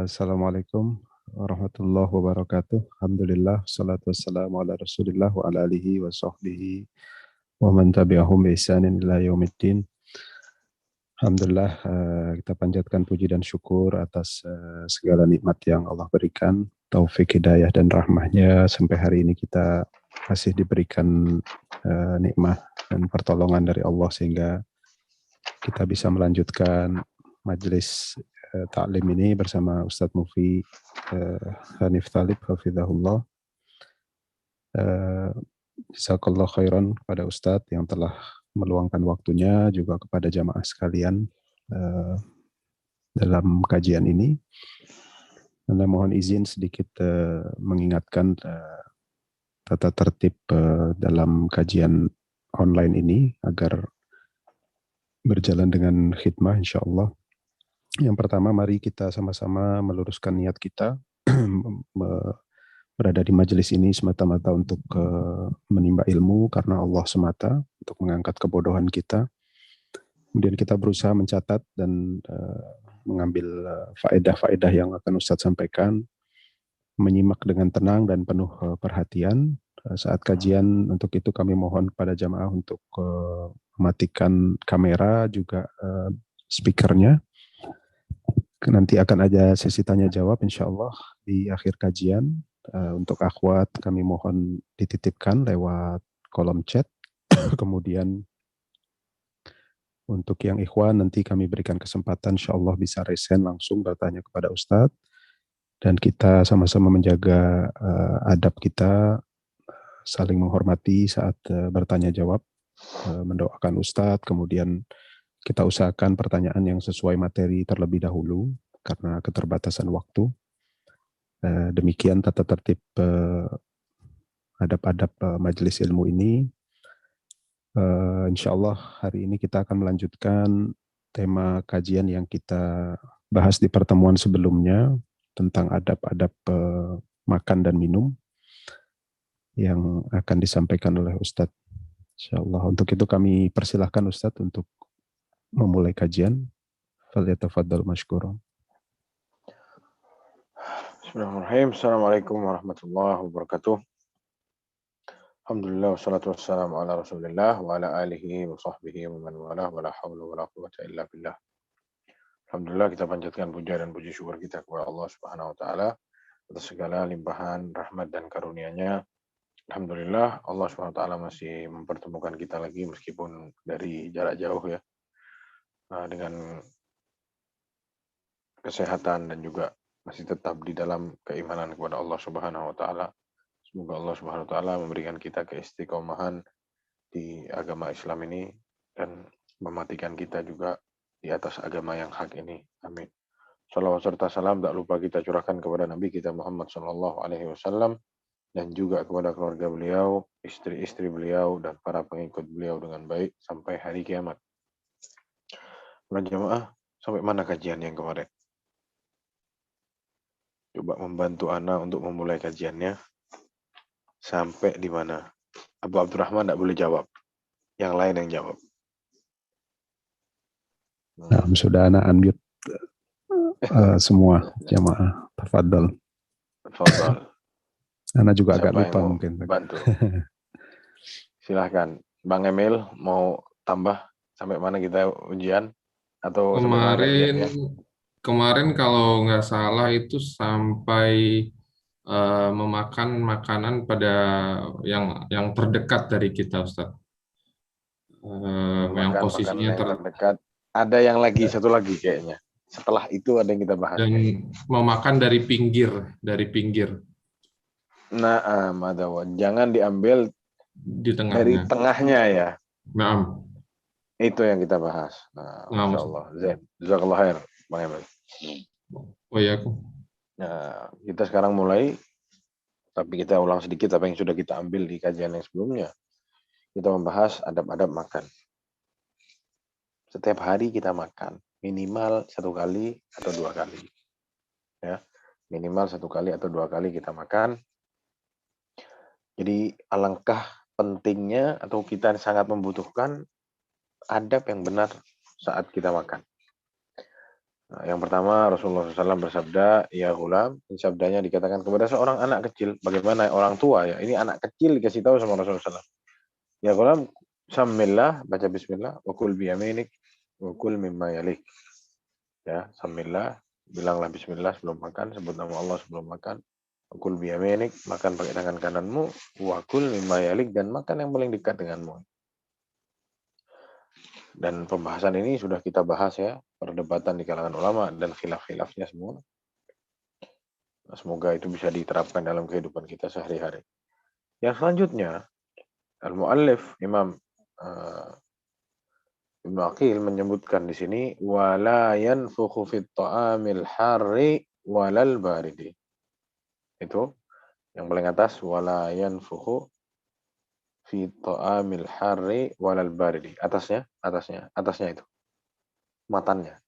Assalamualaikum warahmatullahi wabarakatuh. Alhamdulillah, salatu wassalamu ala rasulillah wa ala alihi wa sahbihi wa man tabi'ahum bi ihsanin ila yaumiddin. Alhamdulillah, kita panjatkan puji dan syukur atas segala nikmat yang Allah berikan, taufik, hidayah, dan rahmahnya sampai hari ini kita masih diberikan nikmat dan pertolongan dari Allah sehingga kita bisa melanjutkan majelis taklim ini bersama Ustadz Mufi Hanif Talib hafizahullah. Jazakallah khairan kepada Ustadz yang telah meluangkan waktunya, juga kepada jamaah sekalian dalam kajian ini. Anda mohon izin sedikit mengingatkan tata tertib dalam kajian online ini agar berjalan dengan khidmah insya-Allah. Yang pertama, mari kita sama-sama meluruskan niat kita berada di majelis ini semata-mata untuk menimba ilmu karena Allah semata, untuk mengangkat kebodohan kita. Kemudian kita berusaha mencatat dan mengambil faedah-faedah yang akan Ustadz sampaikan, menyimak dengan tenang dan penuh perhatian saat kajian. Untuk itu kami mohon kepada jamaah untuk mematikan kamera juga speakernya. Nanti akan ada sesi tanya jawab insya Allah di akhir kajian. Untuk akhwat kami mohon dititipkan lewat kolom chat. Kemudian untuk yang ikhwan nanti kami berikan kesempatan insya Allah bisa resen langsung bertanya kepada Ustadz. Dan kita sama-sama menjaga adab kita, saling menghormati saat bertanya jawab, mendoakan Ustadz, kemudian kita usahakan pertanyaan yang sesuai materi terlebih dahulu karena keterbatasan waktu. Demikian tata tertib adab-adab majelis ilmu ini. Insya Allah hari ini kita akan melanjutkan tema kajian yang kita bahas di pertemuan sebelumnya tentang adab-adab makan dan minum yang akan disampaikan oleh Ustadz. Insya Allah. Untuk itu kami persilahkan Ustadz untuk memulai kajian. Falyatafaddal mashkuran. Bismillahirrahmanirrahim. Assalamualaikum warahmatullahi wabarakatuh. Alhamdulillah wassalatu wassalamu ala Rasulillah wa ala alihi wa sahbihi wa man walah wa la haula wa la quwwata illa billah. Alhamdulillah, kita panjatkan puja dan puji syukur kita kepada Allah Subhanahu wa taala atas segala limpahan rahmat dan karunia-Nya. Alhamdulillah, Allah Subhanahu wa taala masih mempertemukan kita lagi meskipun dari jarak jauh ya. Dengan kesehatan dan juga masih tetap di dalam keimanan kepada Allah Subhanahu wa taala. Semoga Allah Subhanahu wa taala memberikan kita keistiqomahan di agama Islam ini dan mematikan kita juga di atas agama yang hak ini. Amin. Shalawat serta salam tak lupa kita curahkan kepada Nabi kita Muhammad sallallahu alaihi wasallam dan juga kepada keluarga beliau, istri-istri beliau dan para pengikut beliau dengan baik sampai hari kiamat. Para jemaah, sampai mana kajian yang kemarin? Coba membantu Ana untuk memulai kajiannya. Sampai di mana? Abu Abdurrahman tidak boleh jawab. Yang lain yang jawab. Nah, sudah Ana unmute semua jamaah. Tafadhal. Tafadhal. Ana juga Siapa agak lupa yang mungkin. Bantu. Silahkan. Bang Emil mau tambah sampai mana kita ujian? Atau sampai mana kajiannya? Kemarin kalau nggak salah itu sampai memakan makanan pada yang terdekat dari kita, Ustaz. Yang posisinya terdekat. Ada yang lagi, satu lagi kayaknya. Setelah itu ada yang kita bahas. Dan memakan dari pinggir. Nah, madawan. Jangan diambil di tengahnya. Dari tengahnya ya. Nah. Itu yang kita bahas. Nah, Masya Allah. Zain. Jazakallah khair, Bang Emil. Oh iya aku. Nah, kita sekarang mulai, tapi kita ulang sedikit apa yang sudah kita ambil di kajian yang sebelumnya. Kita membahas adab-adab makan. Setiap hari kita makan, minimal 1 kali atau 2 kali. Ya, minimal 1 kali atau 2 kali kita makan. Jadi alangkah pentingnya atau kita sangat membutuhkan adab yang benar saat kita makan. Nah, yang pertama Rasulullah SAW bersabda, ya ghulam, sabdanya dikatakan kepada seorang anak kecil, bagaimana orang tua ya, ini anak kecil dikasih tahu sama Rasulullah SAW. Ya ghulam, samillah, baca bismillah, wa kul biyaminik, wa kul mimma yalik. Ya, samillah, bilanglah bismillah sebelum makan, sebut nama Allah sebelum makan. Wa kul biyaminik, makan pakai tangan kananmu, wa kul mimma yalik, dan makan yang paling dekat denganmu. Dan pembahasan ini sudah kita bahas ya, perdebatan di kalangan ulama dan khilaf-khilafnya semua. Nah, semoga itu bisa diterapkan dalam kehidupan kita sehari-hari. Yang selanjutnya, Al-Mu'allif Imam Ibnu Aqil menyebutkan di sini wala yanfukhu fit ta'amil harri walal baridi. Itu yang paling atas, wala yanfukhu fi ta'amil harri walal baridi. Atasnya itu. Matannya.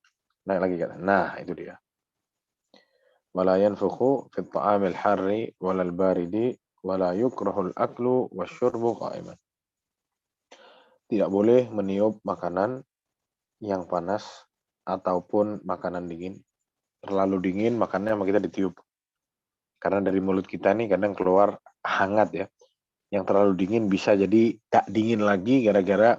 Naik lagi kata. Nah, itu dia. Wala yanfukhu fi ta'amil harri walal baridi wala yukrahul aklu wasyurbu qa'iman. Tidak boleh meniup makanan yang panas ataupun makanan dingin. Terlalu dingin makannya sama kita ditiup. Karena dari mulut kita nih kadang keluar hangat ya. Yang terlalu dingin bisa jadi tak dingin lagi gara-gara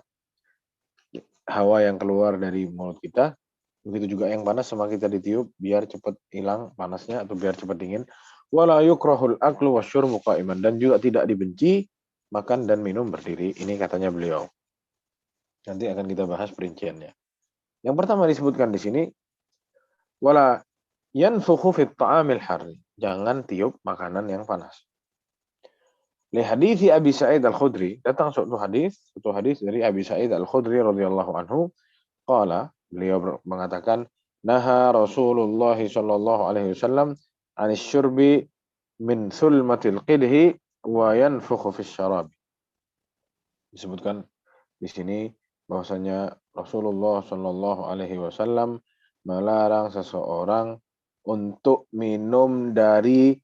hawa yang keluar dari mulut kita. Begitu juga yang panas sama kita ditiup biar cepat hilang panasnya atau biar cepat dingin. Wala yukrahul aklu wasyurbu qa'iman, dan juga tidak dibenci makan dan minum berdiri. Ini katanya beliau. Nanti akan kita bahas perinciannya. Yang pertama disebutkan di sini wala yanfukhu fit ta'amil harri. Jangan tiup makanan yang panas. Li hadits Abi Sa'id Al-Khudri, datang suatu hadis dari Abi Sa'id Al-Khudri radhiyallahu anhu, qala, beliau mengatakan, naha Rasulullah sallallahu alaihi wasallam 'anis syurbi min sulmatil qidhi wa yanfukhu fis syarab. Disebutkan di sini bahwasanya Rasulullah sallallahu alaihi wasallam melarang seseorang untuk minum dari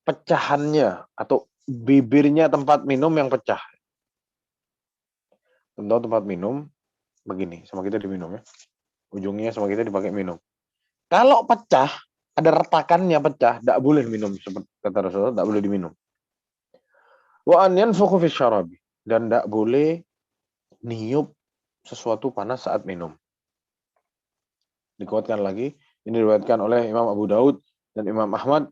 pecahannya atau bibirnya tempat minum yang pecah. Tentu tempat minum begini, sama kita diminum ya. Ujungnya sama kita dipakai minum. Kalau pecah, ada retakannya pecah, tidak boleh minum, seperti kata Rasulullah, tidak boleh diminum. Wa an yanfukhu fi syarabi, dan tidak boleh niup sesuatu panas saat minum. Dikuatkan lagi, ini diriwayatkan oleh Imam Abu Daud dan Imam Ahmad.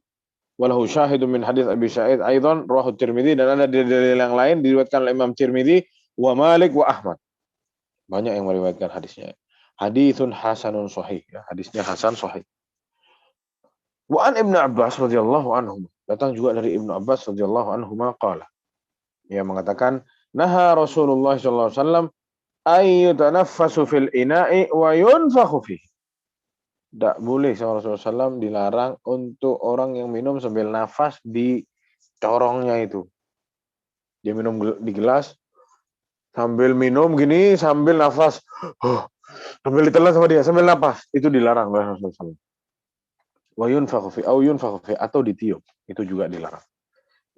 Walahu syahidun min hadits Abi Sa'id aidan rawahu Tirmidzi, dan ada dalil yang lain diriwayatkan oleh Imam Tirmidzi wa Malik wa Ahmad. Banyak yang meriwayatkan hadisnya. Haditsun hasanun sahih, ya, hadisnya hasan sahih. Wa an Ibnu Abbas radhiyallahu anhu, datang juga dari Ibnu Abbas radhiyallahu anhu qala, ia mengatakan naha Rasulullah sallallahu alaihi wasallam ayyutanaffasu fil ina'i wa yunfakhu fihi. Tidak boleh sama Rasulullah SAW dilarang untuk orang yang minum sambil nafas di corongnya itu. Dia minum di gelas, sambil minum gini, sambil nafas, sambil ditelan sama dia, sambil nafas. Itu dilarang oleh Rasulullah SAW. Wa yunfakhu fi, au yunfakhu fi, atau ditiup. Itu juga dilarang.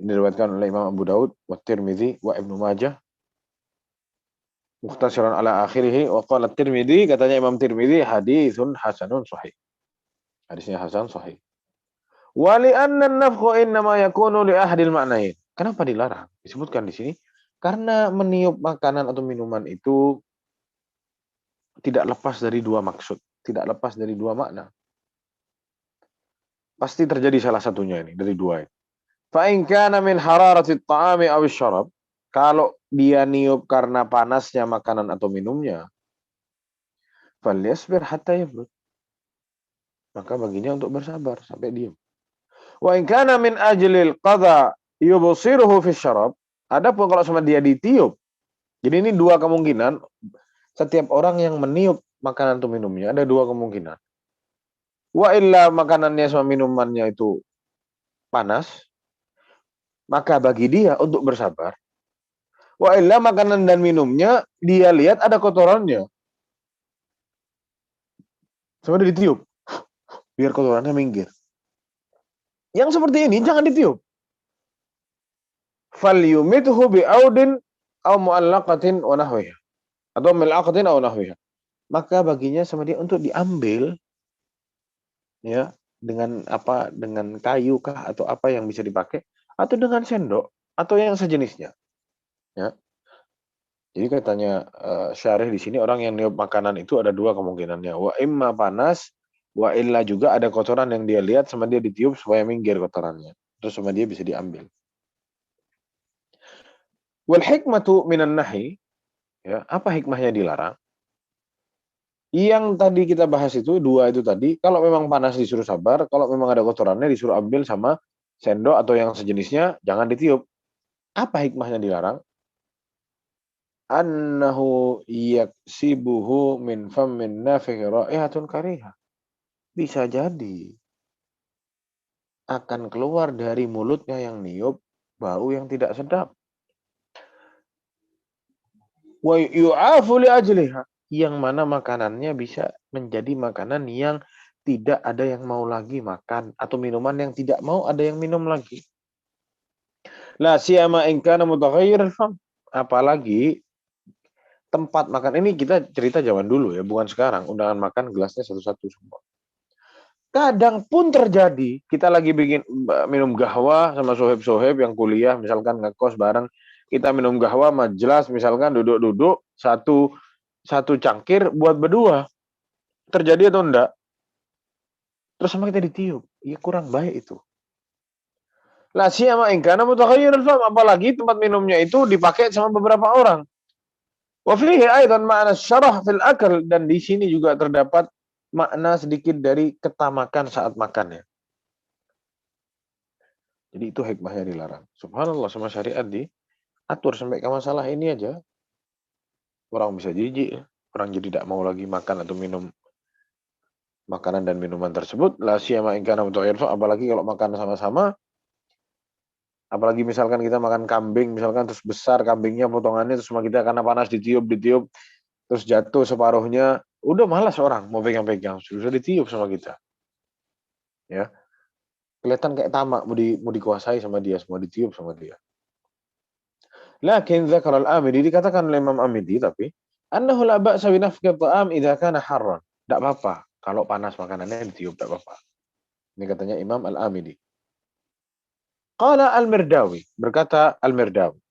Ini diriwayatkan oleh Imam Abu Daud, wa Tirmidzi, wa Ibnu Majah. Mukhtasaran ala akhirih, wa qala Tirmidzi, katanya Imam Tirmidzi, haditsun hasanun sahih. Hadisnya hasan sahih. Wa li anna an-nafkhu innama yakunu li ahadil ma'nain. Kenapa dilarang? Disebutkan di sini karena meniup makanan atau minuman itu tidak lepas dari dua maksud, tidak lepas dari dua makna. Pasti terjadi salah satunya ini dari dua ini. Fa in kana min hararati at-ta'ami aw asy-syarab, kalau dia niup karena panasnya makanan atau minumnya, falyasbir hatta yabrud, maka baginya untuk bersabar sampai diam. Wa in kana min ajlil qadha yubsiruhu fi syarab, adapun kalau sama dia ditiup. Jadi ini dua kemungkinan, setiap orang yang meniup makanan atau minumnya ada dua kemungkinan. Wa illa makanannya sama minumannya itu panas, maka bagi dia untuk bersabar. Wa illa makanan dan minumnya dia lihat ada kotorannya, sama dia ditiup, biar kotorannya minggir. Yang seperti ini jangan ditiup. Falyumithu bi'audin aw mu'allaqatin wa nahwiha, atau mil'aqatin aw nahwiha. maka baginya sama dia untuk diambil, ya, dengan apa, dengan kayu kah atau apa yang bisa dipakai, atau dengan sendok atau yang sejenisnya, ya. Jadi katanya syarih di sini, orang yang niup makanan itu ada dua kemungkinannya. Wa imma panas, wa illa juga ada kotoran yang dia lihat sama dia ditiup supaya minggir kotorannya. Terus sama dia bisa diambil. Wal hikmatu minan nahi, ya, apa hikmahnya dilarang? Yang tadi kita bahas itu, dua itu tadi, kalau memang panas disuruh sabar, kalau memang ada kotorannya disuruh ambil sama sendok atau yang sejenisnya, jangan ditiup. Apa hikmahnya dilarang? Annahu yaksibuhu min fammin nafihi raihatun kariha. Bisa jadi akan keluar dari mulutnya yang niup bau yang tidak sedap. Wa yu'afu li ajliha, yang mana makanannya bisa menjadi makanan yang tidak ada yang mau lagi makan, atau minuman yang tidak mau ada yang minum lagi. La siyama in kana mutaghayyir al-fam. Apalagi tempat makan ini, kita cerita zaman dulu ya, bukan sekarang. Undangan makan gelasnya satu-satu semua. Kadang pun terjadi, kita lagi bikin minum gahwa sama soheb-soheb yang kuliah, misalkan ngekos bareng, kita minum gahwa majelas, misalkan duduk-duduk, satu cangkir buat berdua. Terjadi atau enggak? Terus sama kita ditiup. Ya kurang baik itu. La siyama in kana mutaghayyir al-fam, apalagi tempat minumnya itu dipakai sama beberapa orang. Wa fihi aidan ma'na syarah fil akal, dan di sini juga terdapat makna sedikit dari ketamakan saat makannya. Jadi itu hikmahnya dilarang. Subhanallah, sama syariat diatur sampai ke masalah ini aja. Orang bisa jijik, orang jadi tidak mau lagi makan atau minum makanan dan minuman tersebut. La siyama in kana mutaghayyir, apalagi kalau makan sama-sama. Apalagi misalkan kita makan kambing, misalkan terus besar kambingnya potongannya, terus sama kita karena panas ditiup, terus jatuh separuhnya, udah malas orang mau pegang-pegang, sudah ditiup sama kita. Ya. Kelihatan kayak tamak, mau dikuasai sama dia, semua ditiup sama dia. Lakin dzakara al-Amidi, dikatakan oleh Imam Amidi, tapi annahu la ba'sa bi nafqi at-ta'am idza kana harran. Enggak apa-apa kalau panas makanannya ditiup, enggak apa-apa. Ini katanya Imam Al-Amidi. Qala Al-Mirdawi, berkata Al-Mirdawi,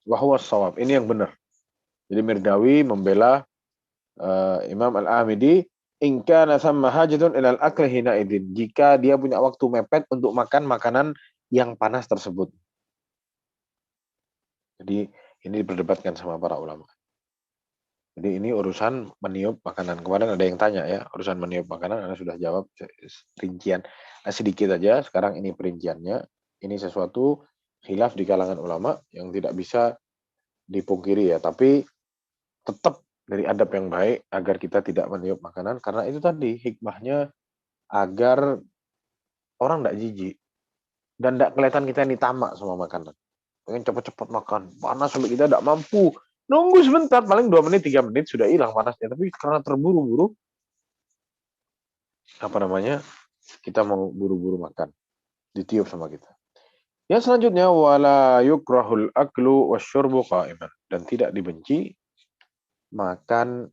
wa huwa as-shawab, ini yang benar. Jadi Mirdawi membela Imam Al-Amidi, in kana thamma hajatun ila al-akli hina idin, jika dia punya waktu mepet untuk makan makanan yang panas tersebut. Jadi ini diperdebatkan sama para ulama. Jadi ini urusan meniup makanan. Kemarin ada yang tanya ya, urusan meniup makanan, Anda sudah jawab rincian sedikit aja. Sekarang ini perinciannya. Ini sesuatu khilaf di kalangan ulama yang tidak bisa dipungkiri ya. Tapi tetap dari adab yang baik agar kita tidak meniup makanan, karena itu tadi hikmahnya agar orang tidak jijik dan tidak kelihatan kita ini tamak sama makanan. Pengen cepat-cepat makan, panas sampai kita tidak mampu. Nunggu sebentar, paling 2 menit, 3 menit sudah hilang panasnya. Tapi karena terburu-buru, kita mau buru-buru makan, ditiup sama kita. Yang selanjutnya, wala yukrahul aklu wasyurbu qa'iman, dan tidak dibenci makan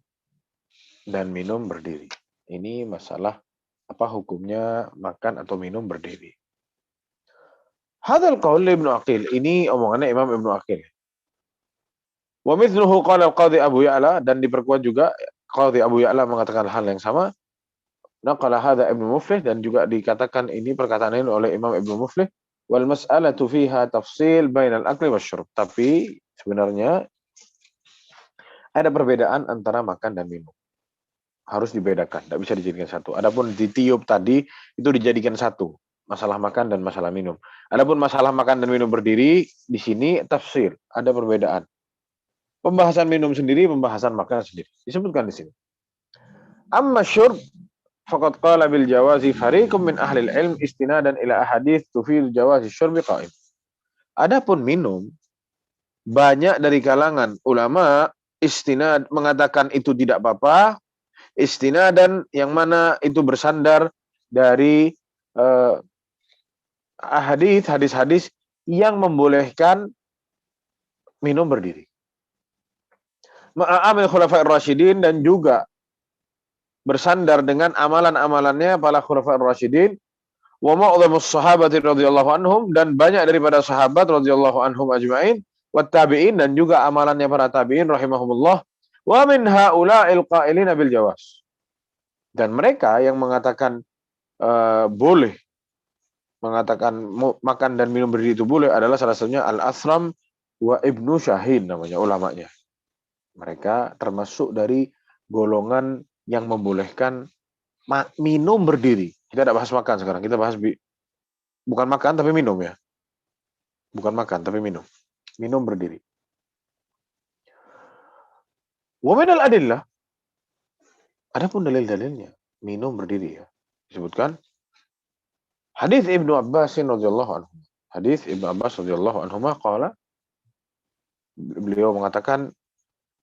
dan minum berdiri. Ini masalah apa hukumnya makan atau minum berdiri. Hadzal qaul Ibnu Aqil, ini omongannya Imam Ibnu Aqil. Wa mithluhu qala al-Qadhi Abu Ya'la, dan diperkuat juga Qadhi Abu Ya'la mengatakan hal yang sama. Naqala hadza Ibnu Muflih, dan juga dikatakan ini perkataan ini oleh Imam Ibnu Muflih. Wal mas'alatu fiha tafsil bainal akli wasyurb. Tapi sebenarnya ada perbedaan antara makan dan minum. Harus dibedakan, tidak bisa dijadikan satu. Adapun ditiup tadi itu dijadikan satu, masalah makan dan masalah minum. Adapun masalah makan dan minum berdiri di sini tafsir, ada perbedaan. Pembahasan minum sendiri, pembahasan makan sendiri. Disebutkan di sini. Amma syurb faqad qala bil jawazi fariqum min ahli al-ilm istinadan ila ahadits tufid jawazi syurbi qa'im. Adapun minum, banyak dari kalangan ulama istinad mengatakan itu tidak apa-apa, istinadan yang mana itu bersandar dari hadis-hadis yang membolehkan minum berdiri. Ma'amil khulafa'ir rasyidin, dan juga bersandar dengan amalan-amalannya para khulafaur rasyidin wa ma'dhamus sahabati radhiyallahu anhum, dan banyak daripada sahabat radhiyallahu anhum ajma'in, wat tabi'in, dan juga amalannya para tabi'in rahimahumullah, wa min haula'il qailina bil jawaz. Dan mereka yang mengatakan boleh, mengatakan makan dan minum berdiri itu boleh adalah salah satunya Al-Athram wa Ibnu Syahin namanya ulamanya. Mereka termasuk dari golongan yang membolehkan minum berdiri. Kita tidak bahas makan sekarang, kita bahas bukan makan tapi minum ya. Bukan makan tapi minum. Minum berdiri. Wa minal adillah. Adapun dalil-dalilnya minum berdiri ya. Disebutkan hadis Ibnu Abbas radhiyallahu anhu. Hadis Ibnu Abbas radhiyallahu anhu qala, beliau mengatakan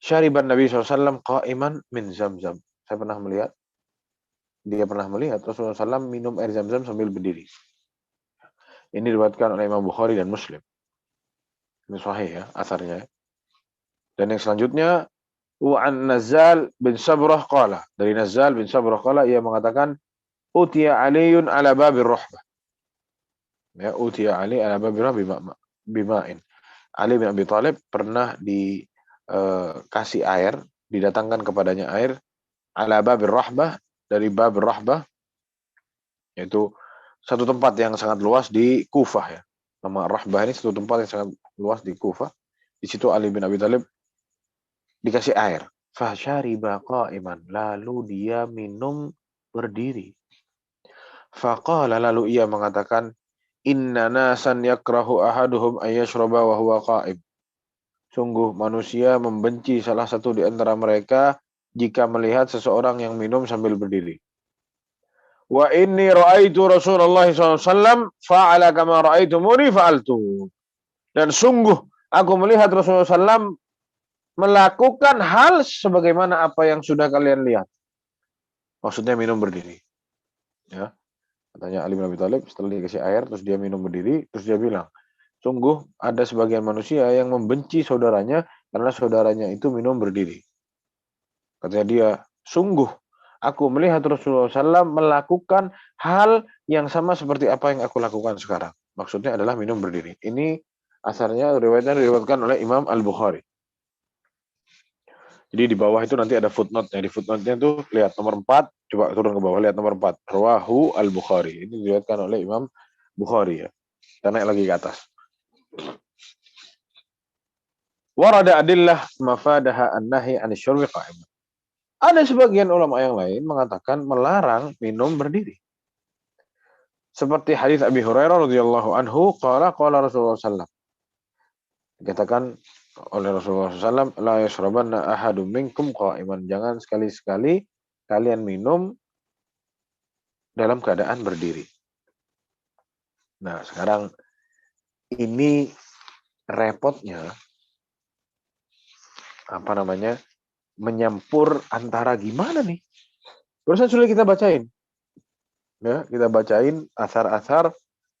syariban Nabi SAW qa'iman min Zamzam. Saya pernah melihat, dia pernah melihat Rasulullah SAW minum air Zamzam sambil berdiri. Ini diriwayatkan oleh Imam Bukhari dan Muslim. Ini sahih ya asarnya. Dan yang selanjutnya wa an Nazzal bin Sabrah qala, dari Nazzal bin Sabrah qala, ia mengatakan utiya Aliun ala babir rahbah. Ya, utiya Ali ala babir rahbah bima'in. Ali bin Abi Thalib pernah dikasih air, didatangkan kepadanya air ala babir rahbah, dari babir rahbah, yaitu satu tempat yang sangat luas di Kufah ya. Nama Rahbah ini satu tempat yang sangat luas di Kufah. Di situ Ali bin Abi Thalib dikasih air. Fasyariba qa'iman, lalu dia minum berdiri. Faqala, lalu ia mengatakan, inna nasan yakrahu ahaduhum ayyashraba wa huwa qa'im. Sungguh manusia membenci salah satu di antara mereka jika melihat seseorang yang minum sambil berdiri. Wa inni ra'aitu Rasulullah SAW fa'ala kama ra'aitumuni fa'altu. Dan sungguh aku melihat Rasulullah SAW melakukan hal sebagaimana apa yang sudah kalian lihat. Maksudnya minum berdiri. Ya. Katanya Ali bin Abi Thalib setelah dikasih air terus dia minum berdiri, terus dia bilang, sungguh ada sebagian manusia yang membenci saudaranya karena saudaranya itu minum berdiri. Katanya dia, sungguh aku melihat Rasulullah SAW melakukan hal yang sama seperti apa yang aku lakukan sekarang. Maksudnya adalah minum berdiri. Ini asarnya diriwayatkan oleh Imam Al-Bukhari. Jadi di bawah itu nanti ada footnote-nya. Di footnote-nya itu lihat nomor 4, coba turun ke bawah, lihat nomor 4. Rawahu Al-Bukhari. Ini diriwayatkan oleh Imam Bukhari ya. Kita naik lagi ke atas. Warada adillah mafadaha an-nahi an-syurbi qa'iman. Ada sebagian ulama yang lain mengatakan melarang minum berdiri. Seperti hadis Abi Hurairah radhiyallahu anhu, qala Rasulullah sallallahu, dikatakan oleh Rasulullah SAW, la yashrabanna ahadum minkum qa'iman. Jangan sekali-sekali kalian minum dalam keadaan berdiri. Nah, sekarang ini repotnya menyampur antara gimana nih? Barusan sudah kita bacain. Ya, kita bacain asar-asar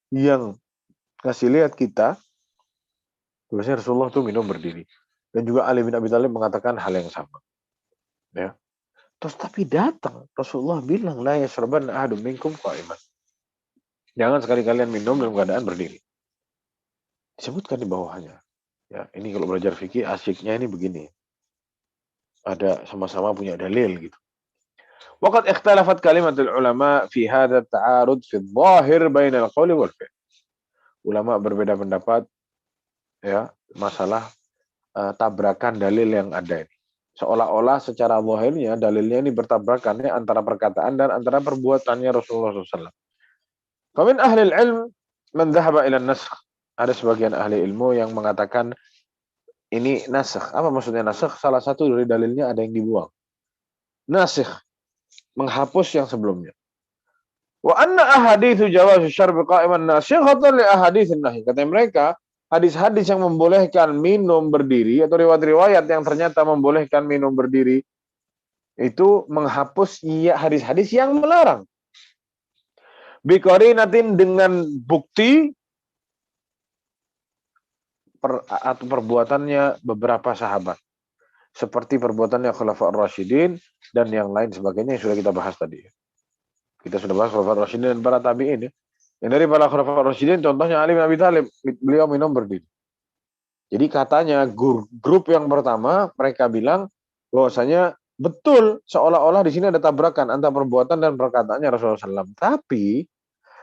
yang ngasih lihat kita biasanya Rasulullah itu minum berdiri. Dan juga Ali bin Abi Thalib mengatakan hal yang sama. Ya. Terus tapi datang Rasulullah bilang, la yashrabanna ahadum minkum qa'iman. Jangan sekali kalian minum dalam keadaan berdiri. Disebutkan di bawahnya. Ya, ini kalau belajar fikih asyiknya ini begini. Ada sama-sama punya dalil gitu. Waqad ikhtalafat kalimatul ulama fi hadha at-ta'arud fi adh-dhahir baina al-qawli wal fi'l. Ulama berbeda pendapat ya masalah tabrakan dalil yang ada ini. Seolah-olah secara zahirnya dalilnya ini bertabrakan ya antara perkataan dan antara perbuatannya Rasulullah SAW. Famin ahli al-ilm man dhahaba ila an-nasakh. Ada sebagian ahli ilmu yang mengatakan ini nasakh. Apa maksudnya nasakh? Salah satu dari dalilnya ada yang dibuang. Nasikh, menghapus yang sebelumnya. Wa anna ahaditsu jawaz syarb qa'iman nasikhatan li ahaditsin nahi. Kata mereka, hadis-hadis yang membolehkan minum berdiri atau riwayat-riwayat yang ternyata membolehkan minum berdiri itu menghapus hadis-hadis yang melarang. Biqarinatin, dengan bukti atau perbuatannya beberapa sahabat. seperti perbuatannya Khulafaur Rasyidin dan yang lain sebagainya yang sudah kita bahas tadi. Kita sudah bahas Khulafaur Rasyidin dan para tabi'in ya. Yang dari para Khulafaur Rasyidin contohnya Ali bin Abi Thalib, beliau minum berdiri. Jadi katanya grup yang pertama mereka bilang bahwasanya betul seolah-olah di sini ada tabrakan antara perbuatan dan perkataannya Rasulullah SAW. Tapi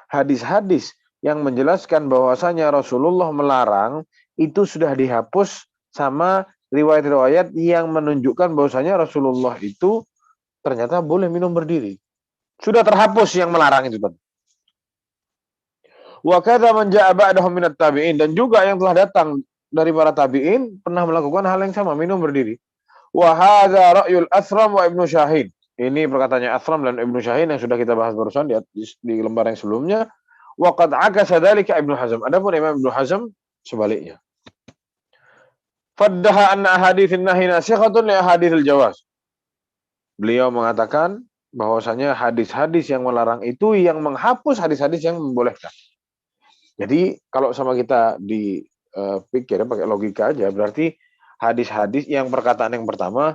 hadis-hadis yang menjelaskan bahwasanya Rasulullah melarang itu sudah dihapus sama riwayat-riwayat yang menunjukkan bahwasanya Rasulullah itu ternyata boleh minum berdiri. Sudah terhapus yang melarang itu tadi. Wa kadza man jaa ba'dahum minat tabi'in, dan juga yang telah datang dari para tabi'in pernah melakukan hal yang sama, minum berdiri. Wa hadza ra'yul Athram wa Ibnu Syahin. Ini perkataannya Athram dan Ibnu Syahin yang sudah kita bahas barusan di lembar yang sebelumnya. Wa qad akasa dzalika Ibnu Hazm. Adapun Imam Ibnu Hazm sebaliknya. Faddaha anna ahaditsin nahi nasikhatun li ahaditsil jawaz. Beliau mengatakan bahwasanya hadis-hadis yang melarang itu yang menghapus hadis-hadis yang membolehkan. Jadi kalau sama kita dipikir pakai logika aja, berarti hadis-hadis yang perkataan yang pertama,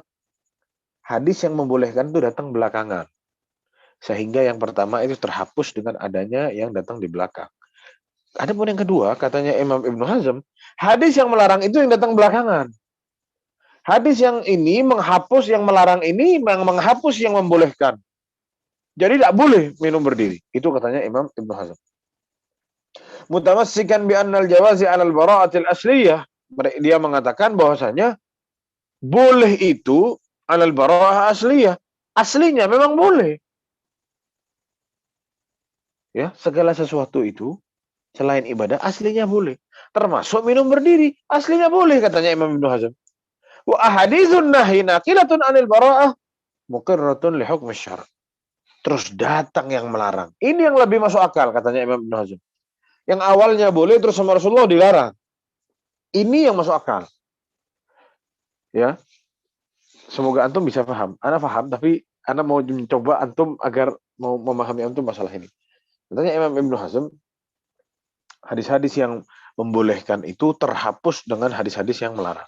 hadis yang membolehkan itu datang belakangan. Sehingga yang pertama itu terhapus dengan adanya yang datang di belakang. Adapun yang kedua, katanya Imam Ibnu Hazm, hadis yang melarang itu yang datang belakangan. Hadis yang ini menghapus yang melarang ini, yang menghapus yang membolehkan. Jadi tidak boleh minum berdiri. Itu katanya Imam Ibnu Hazm. Mutamassikan bi annal jawazi 'alal bara'atil asliyah. Dia mengatakan bahwasanya boleh itu 'alal bara'ah asliyah. Aslinya memang boleh. Ya, segala sesuatu itu selain ibadah aslinya boleh. Termasuk minum berdiri, aslinya boleh katanya Imam Ibnu Hazm. Wa ahaditsun nahi naqilatun 'anil bara'ah muqirratun li hukm syar'. Terus datang yang melarang. Ini yang lebih masuk akal katanya Imam Ibnu Hazm. Yang awalnya boleh terus sama Rasulullah dilarang. Ini yang masuk akal. Ya. Semoga antum bisa paham. Ana paham tapi ana mau mencoba antum agar mau memahami antum masalah ini. Katanya Imam Ibnu Hazm, hadis-hadis yang membolehkan itu terhapus dengan hadis-hadis yang melarang.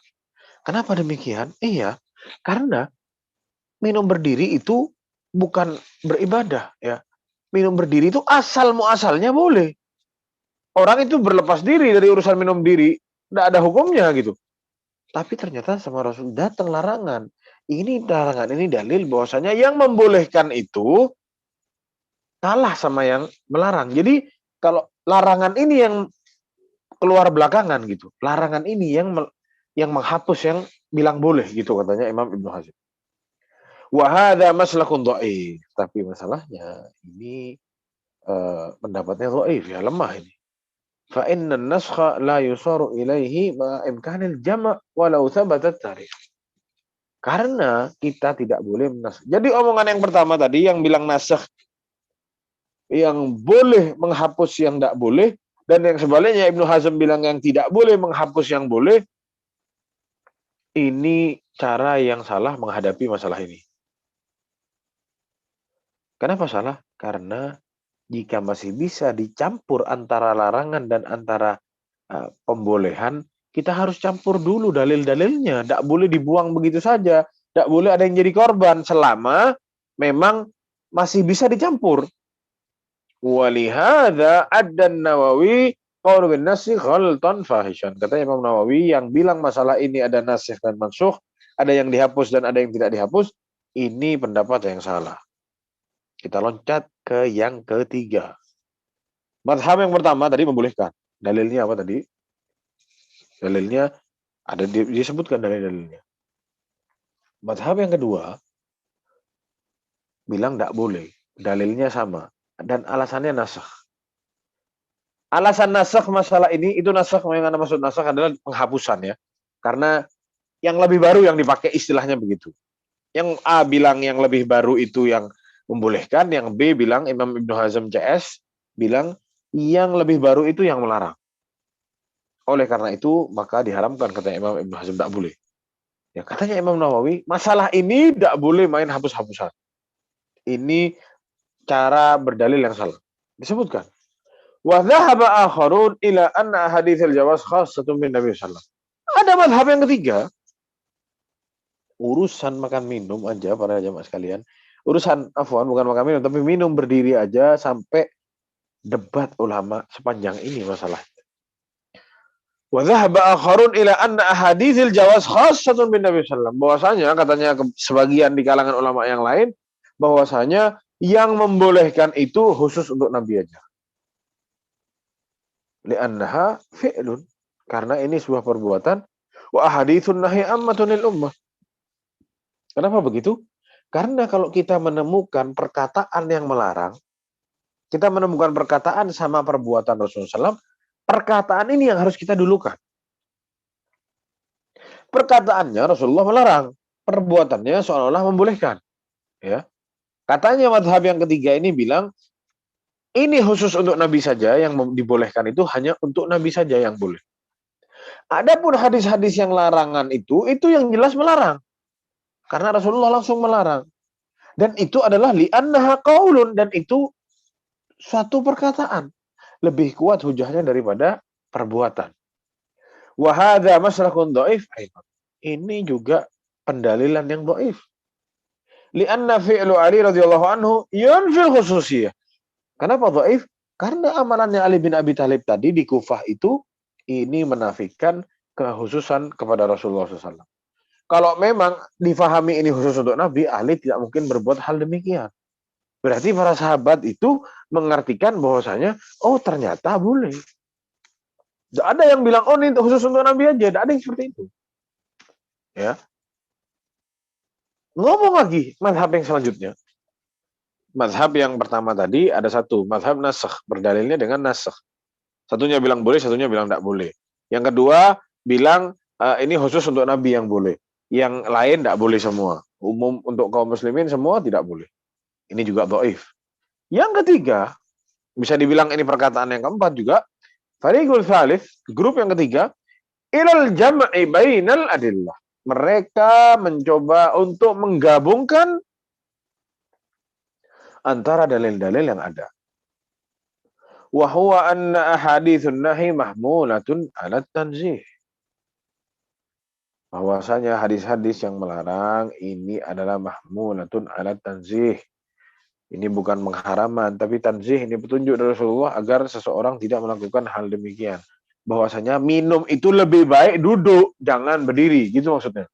Kenapa demikian? Iya, karena minum berdiri itu bukan beribadah, ya. Minum berdiri itu asal muasalnya boleh. Orang itu berlepas diri dari urusan minum diri, tidak ada hukumnya gitu. Tapi ternyata sama Rasul datang larangan. Ini larangan, ini dalil bahwasanya yang membolehkan itu kalah sama yang melarang. Jadi kalau larangan ini yang keluar belakangan gitu. Larangan ini yang menghapus yang bilang boleh gitu katanya Imam Ibnu Hazm. Wa hadza maslakun dhaif. Tapi masalahnya ini pendapatnya dhaif, ya lemah ini. Fa inna an-naskha la yusaru ilaihi ma imkanil jama' walau thabatat tarikh. Karena kita tidak boleh menasakh. Jadi omongan yang pertama tadi yang bilang nasakh yang boleh menghapus yang tidak boleh, dan yang sebaliknya Ibnu Hazm bilang yang tidak boleh menghapus yang boleh, ini cara yang salah menghadapi masalah ini. Kenapa salah? Karena jika masih bisa dicampur antara larangan dan antara pembolehan, kita harus campur dulu dalil-dalilnya. Tidak boleh dibuang begitu saja. Tidak boleh ada yang jadi korban selama memang masih bisa dicampur. Walihada addan Nawawi qaul bin nasikh ghaltan fahishan. Kata Imam Nawawi yang bilang masalah ini ada nasikh dan mansukh, ada yang dihapus dan ada yang tidak dihapus, ini pendapat yang salah. Kita loncat ke yang ketiga. Mazhab yang pertama tadi membolehkan. Dalilnya apa tadi? Dalilnya ada disebutkan dalil-dalilnya. Mazhab yang kedua bilang tidak boleh. Dalilnya sama. Dan alasannya nasakh. Alasan nasakh masalah ini, itu nasakh, yang maksud nasakh adalah penghapusan ya. Karena yang lebih baru yang dipakai istilahnya begitu. Yang A bilang yang lebih baru itu yang membolehkan, yang B bilang, Imam Ibnu Hazm CS bilang yang lebih baru itu yang melarang. Oleh karena itu maka diharamkan, kata Imam Ibnu Hazm, tidak boleh. Ya, katanya Imam Nawawi, masalah ini tidak boleh main hapus-hapusan. Ini cara berdalil yang salah. Disebutkan. Wa dhahaba akharun ila anna haditsil jawaz khassatun bin Nabi sallallahu alaihi wasallam. Ada mazhab yang ketiga Urusan makan minum aja para jamaah sekalian. Urusan afwan bukan makan minum tapi minum berdiri aja sampai debat ulama sepanjang ini masalah. Wa dhahaba akharun ila anna ahaditsil jawaz khassatun bin Nabi sallallahu bahwasanya katanya sebagian di kalangan ulama yang lain bahwasanya yang membolehkan itu khusus untuk Nabi aja. Li'annaha fi'lun karena ini sebuah perbuatan wa ahaditsun nahi ammatun lil ummah. Kenapa begitu? Karena kalau kita menemukan perkataan yang melarang, kita menemukan perkataan sama perbuatan Rasulullah SAW, perkataan ini yang harus kita dulukan. Perkataannya Rasulullah melarang, perbuatannya seolah-olah membolehkan. Ya, katanya mazhab yang ketiga ini bilang ini khusus untuk Nabi saja, yang dibolehkan itu hanya untuk Nabi saja yang boleh. Adapun hadis-hadis yang larangan itu yang jelas melarang. Karena Rasulullah langsung melarang. Dan itu adalah li'annaha qaulun, dan itu suatu perkataan. Lebih kuat hujahnya daripada perbuatan. Wa hadza masrakun dhaif. Ini juga pendalilan yang dhaif. Li'anna fi'lu Ali radhiyallahu anhu yunfil khususiyah. Kenapa dhaif? Karena amalannya Ali bin Abi Thalib tadi di Kufah itu ini menafikan kekhususan kepada Rasulullah SAW. Kalau memang difahami ini khusus untuk Nabi, Ali tidak mungkin berbuat hal demikian. Berarti para sahabat itu mengartikan bahwasanya, oh ternyata boleh. Tidak ada yang bilang, oh ini khusus untuk Nabi aja. Tidak ada yang seperti itu. Ya. Ngomong lagi mazhab yang selanjutnya. Mazhab yang pertama tadi ada satu, mazhab nasakh, berdalilnya dengan nasakh. Satunya bilang boleh, satunya bilang tidak boleh. Yang kedua bilang ini khusus untuk Nabi yang boleh. Yang lain tidak boleh semua. Umum untuk kaum muslimin semua tidak boleh. Ini juga dhaif. Yang ketiga, bisa dibilang ini perkataan yang keempat juga, fariqul tsalits, grup yang ketiga, ilal jam'i bainal adillah. Mereka mencoba untuk menggabungkan antara dalil-dalil yang ada. Wa huwa anna ahaditsun nahi mahmulatun 'ala tanzih. Bahwasanya hadis-hadis yang melarang ini adalah mahmulatun 'ala tanzih. Ini bukan pengharaman, tapi tanzih ini petunjuk dari Rasulullah agar seseorang tidak melakukan hal demikian. Bahwasanya minum itu lebih baik duduk, jangan berdiri, gitu maksudnya.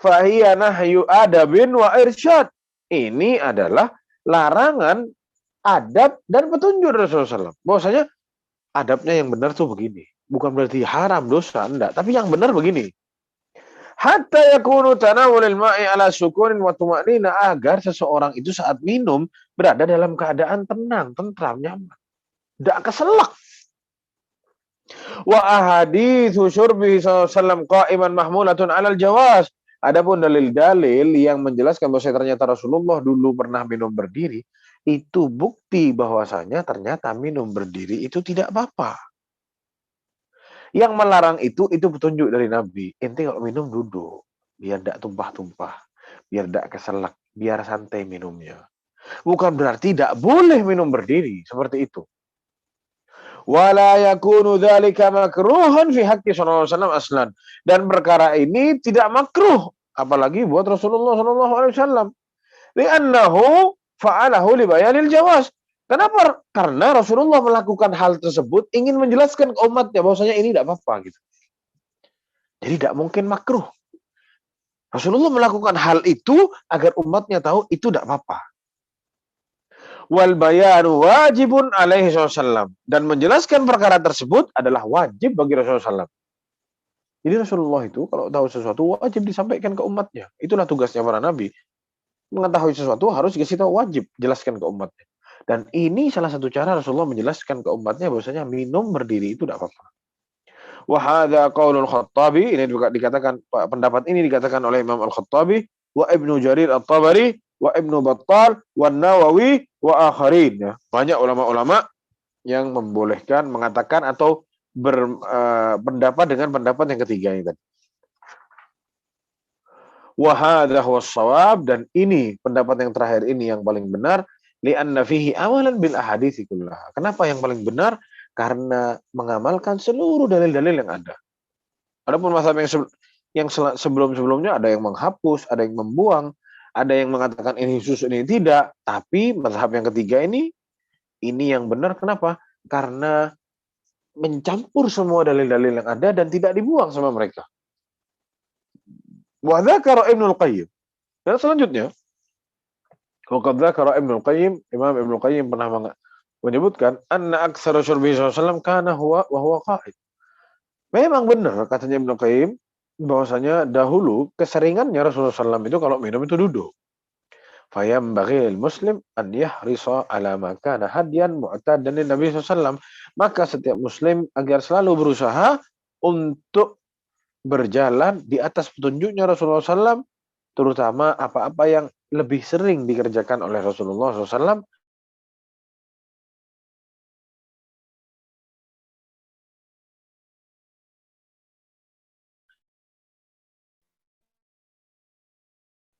Fahiya nahyu adabin wa irsyad. Ini adalah larangan, adab, dan petunjuk dari Rasulullah SAW. Bahwasanya adabnya yang benar tuh begini. Bukan berarti haram, dosa, enggak. Tapi yang benar begini. Hatta yakunu tanawulil ma'i ala sukunin wa tuma'nina, agar seseorang itu saat minum berada dalam keadaan tenang, tentram, nyaman. Tidak keselak. Wa ahaditsu syurbihi sallallahu qa'iman mahmulatun 'alal jawaz. Adapun dalil-dalil yang menjelaskan bahwa ternyata Rasulullah dulu pernah minum berdiri, itu bukti bahwasanya ternyata minum berdiri itu tidak apa-apa. Yang melarang itu petunjuk dari Nabi. Inti kalau minum duduk, biar tidak tumpah-tumpah, biar tidak keselak, biar santai minumnya. Bukan berarti tidak boleh minum berdiri, seperti itu. Wala yakunu dzalika makruhan fi haqqi sallallahu alaihi wasallam aslan. Dan perkara ini tidak makruh apalagi buat Rasulullah sallallahu alaihi wasallam. Li'annahu fa'alahu li bayanil jawaz. Kenapa? Karena Rasulullah melakukan hal tersebut ingin menjelaskan ke umatnya bahwasanya ini tidak apa-apa gitu. Jadi tidak mungkin makruh. Rasulullah melakukan hal itu agar umatnya tahu itu tidak apa-apa. Wal bayanu wajibun alaihi wasallam, dan menjelaskan perkara tersebut adalah wajib bagi Rasulullah SAW. Jadi Rasulullah itu kalau tahu sesuatu wajib disampaikan ke umatnya. Itulah tugasnya para nabi. Mengetahui sesuatu harus dikasih tahu, wajib jelaskan ke umatnya. Dan ini salah satu cara Rasulullah menjelaskan ke umatnya bahwasanya minum berdiri itu tidak apa-apa. Wa hadza qaulul Khattabi, ini juga dikatakan, pendapat ini dikatakan oleh Imam Al-Khattabi, wa Ibnu Jarir At-Tabari, wa Ibnu Battal, wa Nawawi, wa akharin. Ya. Banyak ulama-ulama yang membolehkan, mengatakan atau berpendapat dengan pendapat yang ketiga ini tadi. Wa hadza huwas shawab, dan ini pendapat yang terakhir ini yang paling benar. Li'anna fihi amalan bil ahadits kullaha. Kenapa yang paling benar? Karena mengamalkan seluruh dalil-dalil yang ada. Adapun mazhab yang Yang sebelum-sebelumnya ada yang menghapus, ada yang membuang, ada yang mengatakan ini khusus, ini tidak. Tapi mazhab yang ketiga ini yang benar. Kenapa? Karena mencampur semua dalil-dalil yang ada dan tidak dibuang sama mereka. Wa dzakara Ibnul Qayyim. Dan selanjutnya, waqad dzakara Ibnul Qayyim, Imam Ibnul Qayyim pernah menyebutkan anna aktsara syurbi sallallahu kana huwa wa huwa qa'id. Memang benar katanya Ibnu Qayyim bahwasanya dahulu keseringannya Rasulullah SAW itu kalau minum itu duduk. Fayambaghi muslim an yahrisa ala ma kana hadiyan mu'tadan Nabi SAW. Maka setiap muslim agar selalu berusaha untuk berjalan di atas petunjuknya Rasulullah SAW, terutama apa-apa yang lebih sering dikerjakan oleh Rasulullah SAW.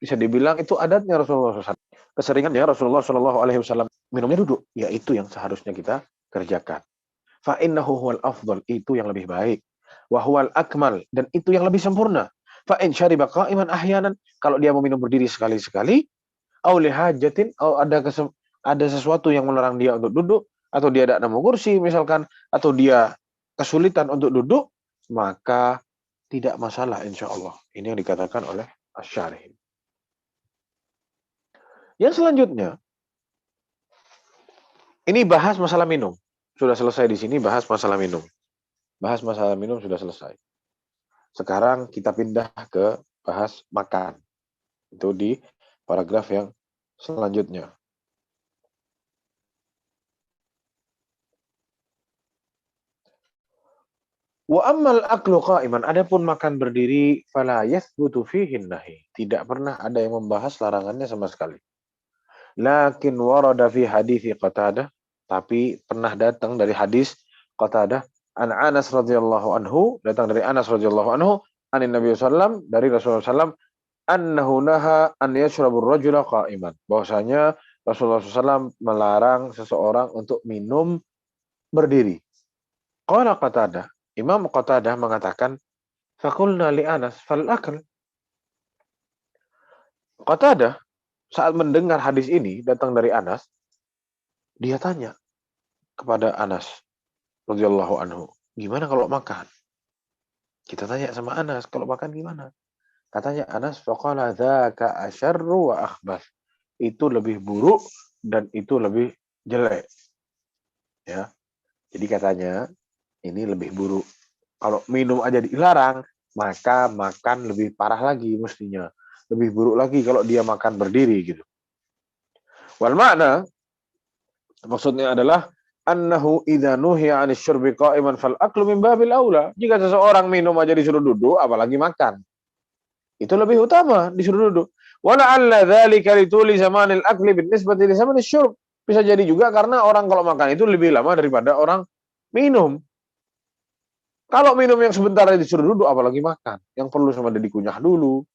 Bisa dibilang itu adatnya Rasulullah SAW. Keseringannya Rasulullah SAW minumnya duduk. Ya itu yang seharusnya kita kerjakan. Fa'innahu huwal afdal. Itu yang lebih baik. Wahuwal akmal. Dan itu yang lebih sempurna. Fa'in syariba qa'iman ahyanan. Kalau dia mau minum berdiri sekali-sekali. Au lihajatin. Ada sesuatu yang melarang dia untuk duduk. Atau dia tidak nemu kursi misalkan. Atau dia kesulitan untuk duduk. Maka tidak masalah insya Allah. Ini yang dikatakan oleh Asy-Syarih. Yang selanjutnya, ini bahas masalah minum. Sudah selesai di sini, bahas masalah minum. Bahas masalah minum sudah selesai. Sekarang kita pindah ke bahas makan. Itu di paragraf yang selanjutnya. Wa ammal aklu qa'iman, adapun makan berdiri, fala yathbutu fihi nahi. Tidak pernah ada yang membahas larangannya sama sekali. Lakin warada fi hadithi Qatadah, tapi pernah datang dari hadis Qatadah an Anas radhiyallahu anhu, datang dari Anas radhiyallahu anhu anin Nabi sallam, dari Rasulullah sallam, annahu naha an yashrabur rajula qa'iman, bahwasanya Rasulullah sallam melarang seseorang untuk minum berdiri. Qala Qatadah, Imam Qatadah mengatakan, faqulna li Anas fal akal. Qatadah saat mendengar hadis ini datang dari Anas, dia tanya kepada Anas radhiyallahu anhu, gimana kalau makan? Kita tanya sama Anas, kalau makan gimana? Katanya Anas, faqala dzaka asyarru wa akhbath. Itu lebih buruk dan itu lebih jelek. Ya. Jadi katanya ini lebih buruk. Kalau minum aja dilarang, maka makan lebih parah lagi mestinya. Lebih buruk lagi kalau dia makan berdiri gitu. Wal makna, maksudnya adalah annahu idza nuhiya 'anil syurbi qa'iman fal aklu min babil aula. Jika seseorang minum aja disuruh duduk, apalagi makan. Itu lebih utama disuruh duduk. Wa la'alla dzalika lituli zamanil akli binisbati li zamanil syurb. Bisa jadi juga karena orang kalau makan itu lebih lama daripada orang minum. Kalau minum yang sebentar disuruh duduk, apalagi makan. Yang perlu sama dia dikunyah dulu.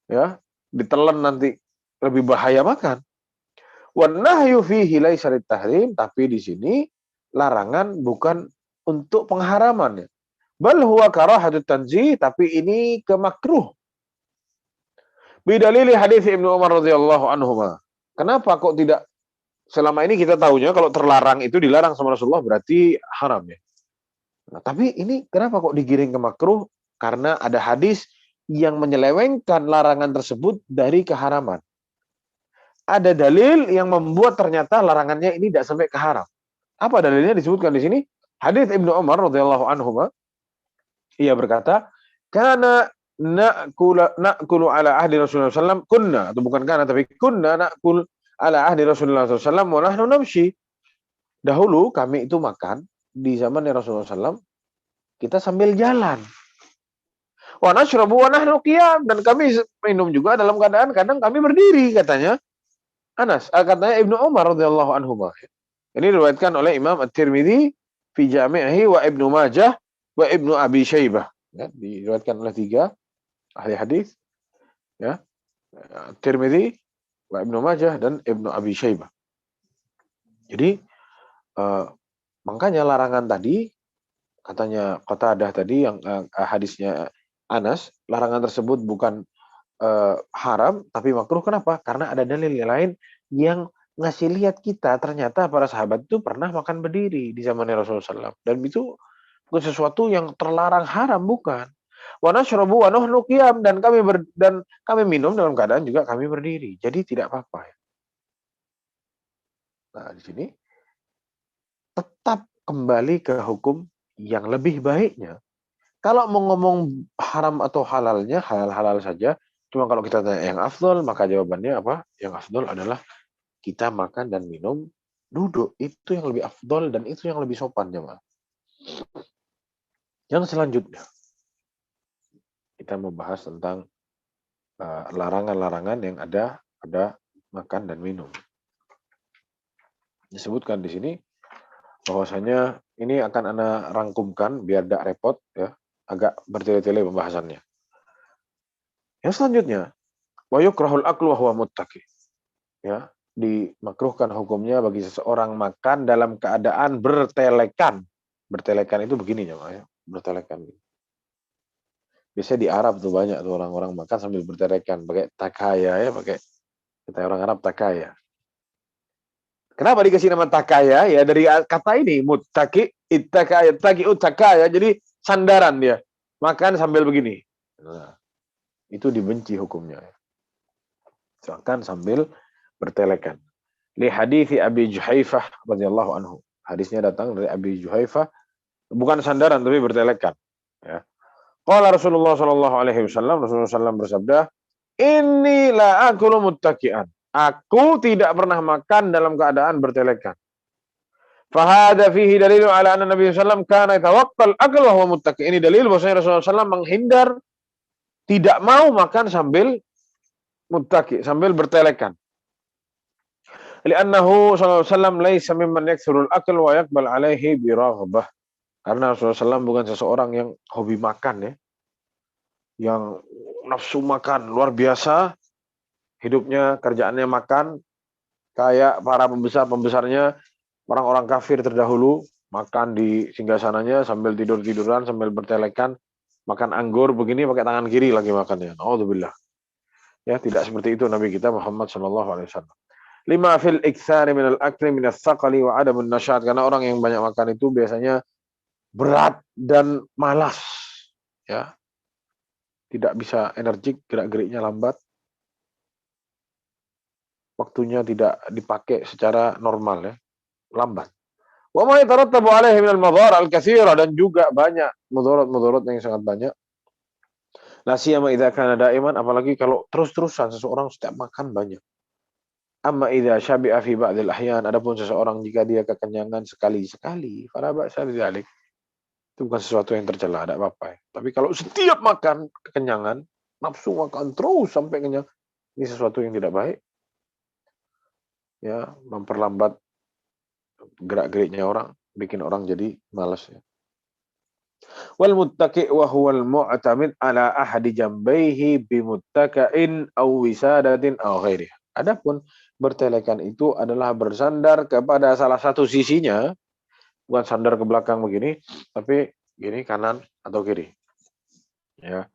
Ya, ditelan nanti lebih bahaya makan. Wan nahyu fihi laisa lit-tahrim, tapi di sini larangan bukan untuk pengharaman ya. Bal huwa karahatut tanzih, tapi ini kemakruh. Bidalili hadis Ibnu Umar radhiyallahu anhuma. Kenapa kok tidak, selama ini kita tahunya kalau terlarang itu dilarang sama Rasulullah berarti haram ya. Nah, tapi ini kenapa kok digiring ke makruh? Karena ada hadis yang menyelewengkan larangan tersebut dari keharaman. Ada dalil yang membuat ternyata larangannya ini tidak sampai ke haram. Apa dalilnya disebutkan di sini? Hadis Ibnu Umar radhiyallahu anhu, ia berkata, "Kana na'kulu ala ahdi Rasulullah sallallahu alaihi wasallam, kunna," atau bukan kana tapi kunna na'kul ala ahdi Rasulullah sallallahu alaihi wasallam wa nahnu namshi. Dahulu kami itu makan di zaman Rasulullah sallallahu, kita sambil jalan. Wa nashrabu wa nahnu qiyam, dan kami minum juga dalam keadaan kadang kami berdiri, katanya Anas, katanya Ibnu Umar radhiyallahu anhu. Ini diriwayatkan oleh Imam At-Tirmidzi fi Jami'ihi wa Ibnu Majah wa Ibnu Abi Syaibah. Ya, diriwayatkan oleh 3 ahli hadis, ya. At-Tirmidzi wa Ibnu Majah dan Ibnu Abi Syaibah. Jadi makanya larangan tadi, katanya Qatadah tadi yang hadisnya Anas, larangan tersebut bukan haram, tapi makruh. Kenapa? Karena ada dalil lain yang ngasih lihat kita ternyata para sahabat itu pernah makan berdiri di zamannya Rasulullah SAW. Dan itu bukan sesuatu yang terlarang haram, bukan. Wa nashrabu wa nahnu qiyam, dan kami minum dalam keadaan juga kami berdiri. Jadi tidak apa-apa. Nah, di sini tetap kembali ke hukum yang lebih baiknya. Kalau mau ngomong haram atau halalnya, halal-halal saja. Cuma kalau kita tanya yang afdol, maka jawabannya apa? Yang afdol adalah kita makan dan minum duduk. Itu yang lebih afdol dan itu yang lebih sopan, jemaah. Yang selanjutnya, kita membahas tentang larangan-larangan yang ada pada makan dan minum. Disebutkan di sini bahwasanya ini akan Anda rangkumkan biar tidak repot, ya, agak bertele-tele pembahasannya. Yang selanjutnya, wa yukrahul aklu wa huwa muttaqi. Ya, dimakruhkan hukumnya bagi seseorang makan dalam keadaan bertelekan. Bertelekan itu begini ya, bertelekan. Biasanya di Arab tuh banyak tuh orang-orang makan sambil bertelekan, pakai takaya ya, pakai kita orang Arab takaya. Kenapa dikasih nama takaya? Ya dari kata ini muttaqi, ittakaya, taqi uttakaya. Jadi sandaran dia. Makan sambil begini. Nah, itu dibenci hukumnya. Makan sambil bertelekan. Li hadithi Abi Juhaifah radhiyallahu anhu. Hadisnya datang dari Abi Juhaifah, bukan sandaran tapi bertelekan. Ya. Qala Rasulullah sallallahu alaihi wasallam, Rasulullah sallallahu bersabda, "Inni la akulu muttaqian." Aku tidak pernah makan dalam keadaan bertelekan. Fahada fihi dalilu ala anna Nabi sallallahu kana yatawakkal akal wa huwa muttaqi. Ini dalil bahwasanya Rasulullah sallallahu menghindar, tidak mau makan sambil muttaqi, sambil bertelekan. Li'annahu sallallahu alaihi wasallam laisa mimman yakthurul akal wa yaqbal alaihi bi raghbah. Karena Rasulullah SAW bukan seseorang yang hobi makan, ya, yang nafsu makan luar biasa, hidupnya kerjaannya makan, kayak para pembesarnya orang-orang kafir terdahulu, makan di singgasananya sambil tidur-tiduran, sambil bertelekan, makan anggur begini pakai tangan kiri lagi makannya. Alhamdulillah. Ya, tidak seperti itu Nabi kita Muhammad SAW. Lima fil iktsari minal akli minas saqali wa adamun nasyad. Karena orang yang banyak makan itu biasanya berat dan malas, ya, tidak bisa energik, gerak-geriknya lambat, waktunya tidak dipakai secara normal, ya, lambat. Wa ma yatarattabu alaihi minal madhar al-katsira, dan juga banyak mudarat-mudarat yang sangat banyak. La siyama idza kana daiman, apalagi kalau terus-terusan seseorang setiap makan banyak. Amma idza syabi'a fi ba'dil ahyan, adapun seseorang jika dia kekenyangan sekali-sekali, fala ba'sa bidzalik. Itu bukan sesuatu yang tercela, ada apa-apa. Tapi kalau setiap makan kekenyangan, nafsu makan terus sampai kenyang, ini sesuatu yang tidak baik. Ya, memperlambat gerak-geriknya orang, bikin orang jadi malas, ya. Wal muttaqi wa huwal mu'tamid ala ahadi jambaihi bimuttaqain aw wisadatin aw ghairihi. Adapun bertelekan itu adalah bersandar kepada salah satu sisinya, bukan sandar ke belakang begini, tapi gini kanan atau kiri. Ya.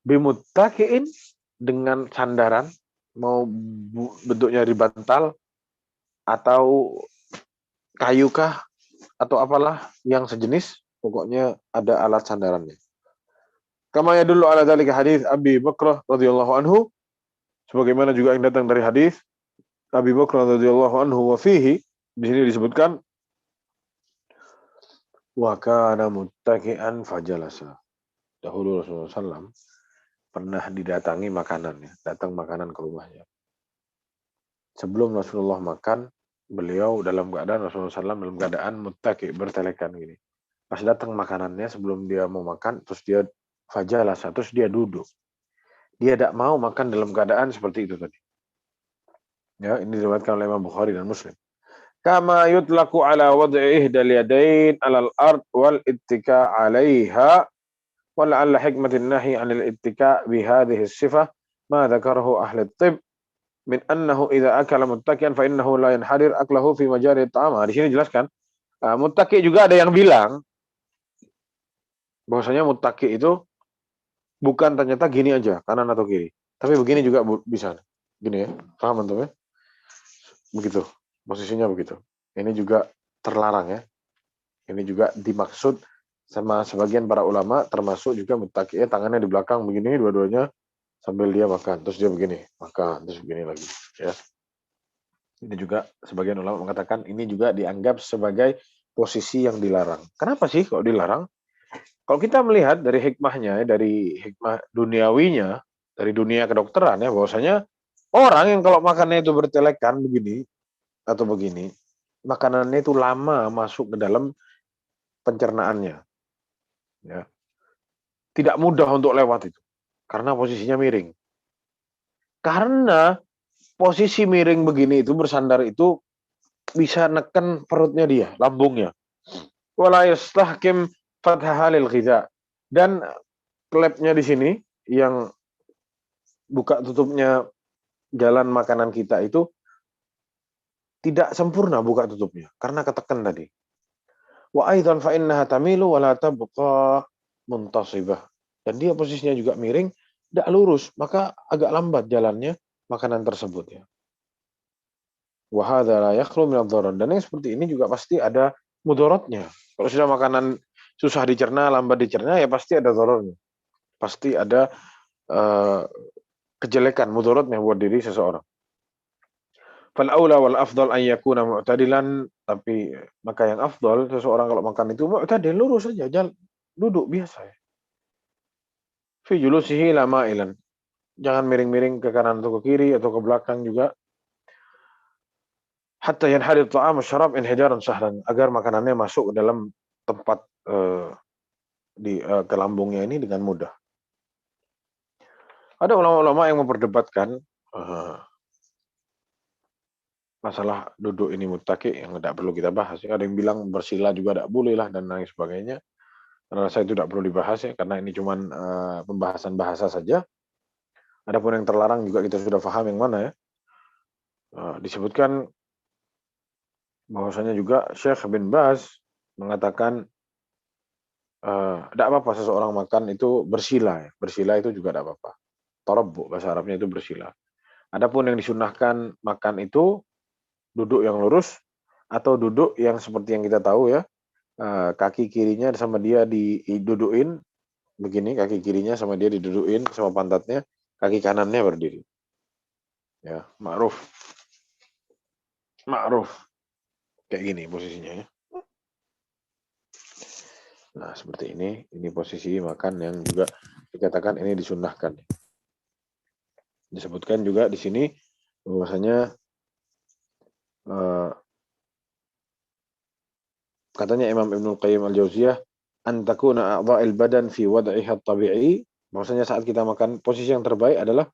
Bimuttaqiin, dengan sandaran, mau bentuknya di bantal atau kayukah atau apalah yang sejenis, pokoknya ada alat sandarannya. Kama yadullu ala dzalika hadis Abi Bakrah radhiyallahu anhu, sebagaimana juga yang datang dari hadis Abi Bakrah radhiyallahu anhu, wa fihi, di sini disebutkan wa kana muttaqian fajalasa. Dahulu Rasulullah SAW pernah didatangi makanannya, datang makanan ke rumahnya. Sebelum Rasulullah makan, beliau dalam keadaan Rasulullah SAW dalam keadaan muttaqi, bertelekan gini. Pas datang makanannya, sebelum dia mau makan, terus dia fajalasa, terus dia duduk. Dia tidak mau makan dalam keadaan seperti itu tadi. Ya, ini diriwayatkan oleh Imam Bukhari dan Muslim. Kama yutlaqu ala wad'i ihdal yadayn 'alal ard wal ittika 'alaiha wa la'alla hikmatin nahi 'anil ittika bi hadhihi as-sifah ma dzakarahu ahli at-tibb min annahu idza akala muttaqian fa innahu la yanhadir aklahu fi majari at-ta'am. Di sini jelaskan, muttaqi juga ada yang bilang bahwasanya muttaqi itu Bukan ternyata gini aja, kanan atau kiri. Tapi begini juga bisa. Gini ya, paham antum ya? Begitu, posisinya begitu. Ini juga terlarang ya. Ini juga dimaksud sama sebagian para ulama, termasuk juga muttaqi, tangannya di belakang begini dua-duanya sambil dia makan. Terus dia begini, makan, terus begini lagi. Ya. Ini juga sebagian ulama mengatakan ini juga dianggap sebagai posisi yang dilarang. Kenapa sih kok dilarang? Kalau kita melihat dari hikmahnya, dari hikmah duniawinya, dari dunia kedokteran ya, bahwasanya orang yang kalau makannya itu bertelekan begini atau begini, makanannya itu lama masuk ke dalam pencernaannya. Ya. Tidak mudah untuk lewat itu, karena posisinya miring. Karena posisi miring begini itu bersandar itu bisa neken perutnya dia, lambungnya. Wala yastahkim fathahalil ghidha. Dan klepnya di sini yang buka tutupnya jalan makanan kita itu tidak sempurna buka tutupnya karena ketekan tadi. Wa aidan fa innaha tamilu wa la tabqa muntasibah. Dan dia posisinya juga miring, tidak lurus, maka agak lambat jalannya makanan tersebut ya. Wa hadza la yakhlu min ad-dharar. Dan yang seperti ini juga pasti ada mudaratnya. Kalau sudah makanan susah dicerna, lambat dicerna ya pasti ada dhararnya. Pasti ada kejelekan, mudaratnya buat diri seseorang. Fal aula wal afdal an yakuna mu'tadilan, tapi maka yang afdal seseorang kalau makan itu mu'tadil, lurus saja, duduk biasa ya. Fi julusihi la ma'ilan. Jangan miring-miring ke kanan atau ke kiri atau ke belakang juga. Hatta yanhadid ta'am syarab inhidaran sahlan, agar makanannya masuk ke dalam tempat ke lambungnya ini dengan mudah. Ada ulama-ulama yang memperdebatkan masalah duduk ini muttaqi yang tidak perlu kita bahas. Ada yang bilang bersila juga tidak boleh lah dan lain sebagainya. Karena saya itu tidak perlu dibahas ya, karena ini cuma pembahasan bahasa saja. Adapun yang terlarang juga kita sudah paham yang mana ya. Disebutkan bahwasanya juga Syekh bin Baz mengatakan tidak apa-apa seseorang makan itu bersila ya. Bersila itu juga tidak apa-apa. Tarabbu bahasa Arabnya itu bersila. Adapun yang disunahkan makan itu duduk yang lurus atau duduk yang seperti yang kita tahu ya, kaki kirinya sama dia didudukin begini, kaki kirinya sama dia didudukin sama pantatnya, kaki kanannya berdiri. Ya, ma'ruf. Kayak gini posisinya ya. Nah, seperti ini posisi makan yang juga dikatakan ini disunnahkan. Disebutkan juga di sini bahwasanya katanya Imam Ibnu Qayyim al-Jauziyah, an takuna a'dha'il badan fi wad'iha at-tabi'i, bahwasanya saat kita makan posisi yang terbaik adalah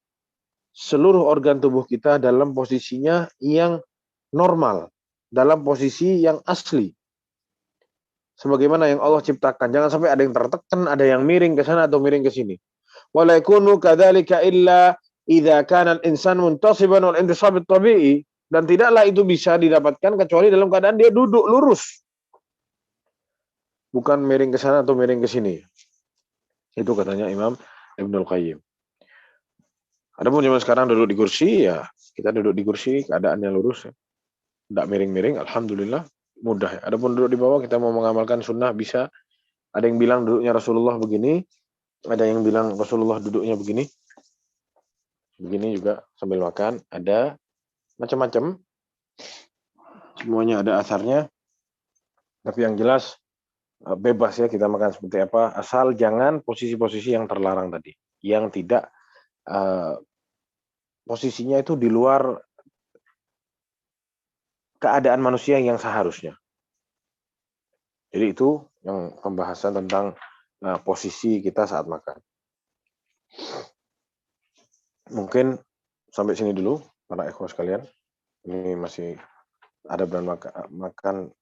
seluruh organ tubuh kita dalam posisinya yang normal, dalam posisi yang asli. Sebagaimana yang Allah ciptakan, jangan sampai ada yang tertekan, ada yang miring ke sana atau miring ke sini. Wa la yakunu kadzalika illa idza kana al-insan muntasiban wal intisab at-tabi'i, dan tidaklah itu bisa didapatkan kecuali dalam keadaan dia duduk lurus. Bukan miring ke sana atau miring ke sini. Itu katanya Imam Ibnu Qayyim. Adapun zaman sekarang duduk di kursi, ya kita duduk di kursi keadaannya lurus ya. Tidak miring-miring, alhamdulillah mudah ya. Adapun duduk di bawah, kita mau mengamalkan sunnah bisa. Ada yang bilang duduknya Rasulullah begini, ada yang bilang Rasulullah duduknya begini. Begini juga sambil makan, ada macam-macam. Semuanya ada asarnya. Tapi yang jelas bebas ya kita makan seperti apa, asal jangan posisi-posisi yang terlarang tadi, yang tidak posisinya itu di luar keadaan manusia yang seharusnya. Jadi itu yang pembahasan tentang posisi kita saat makan. Mungkin sampai sini dulu para ikhwah sekalian. Ini masih ada dan makan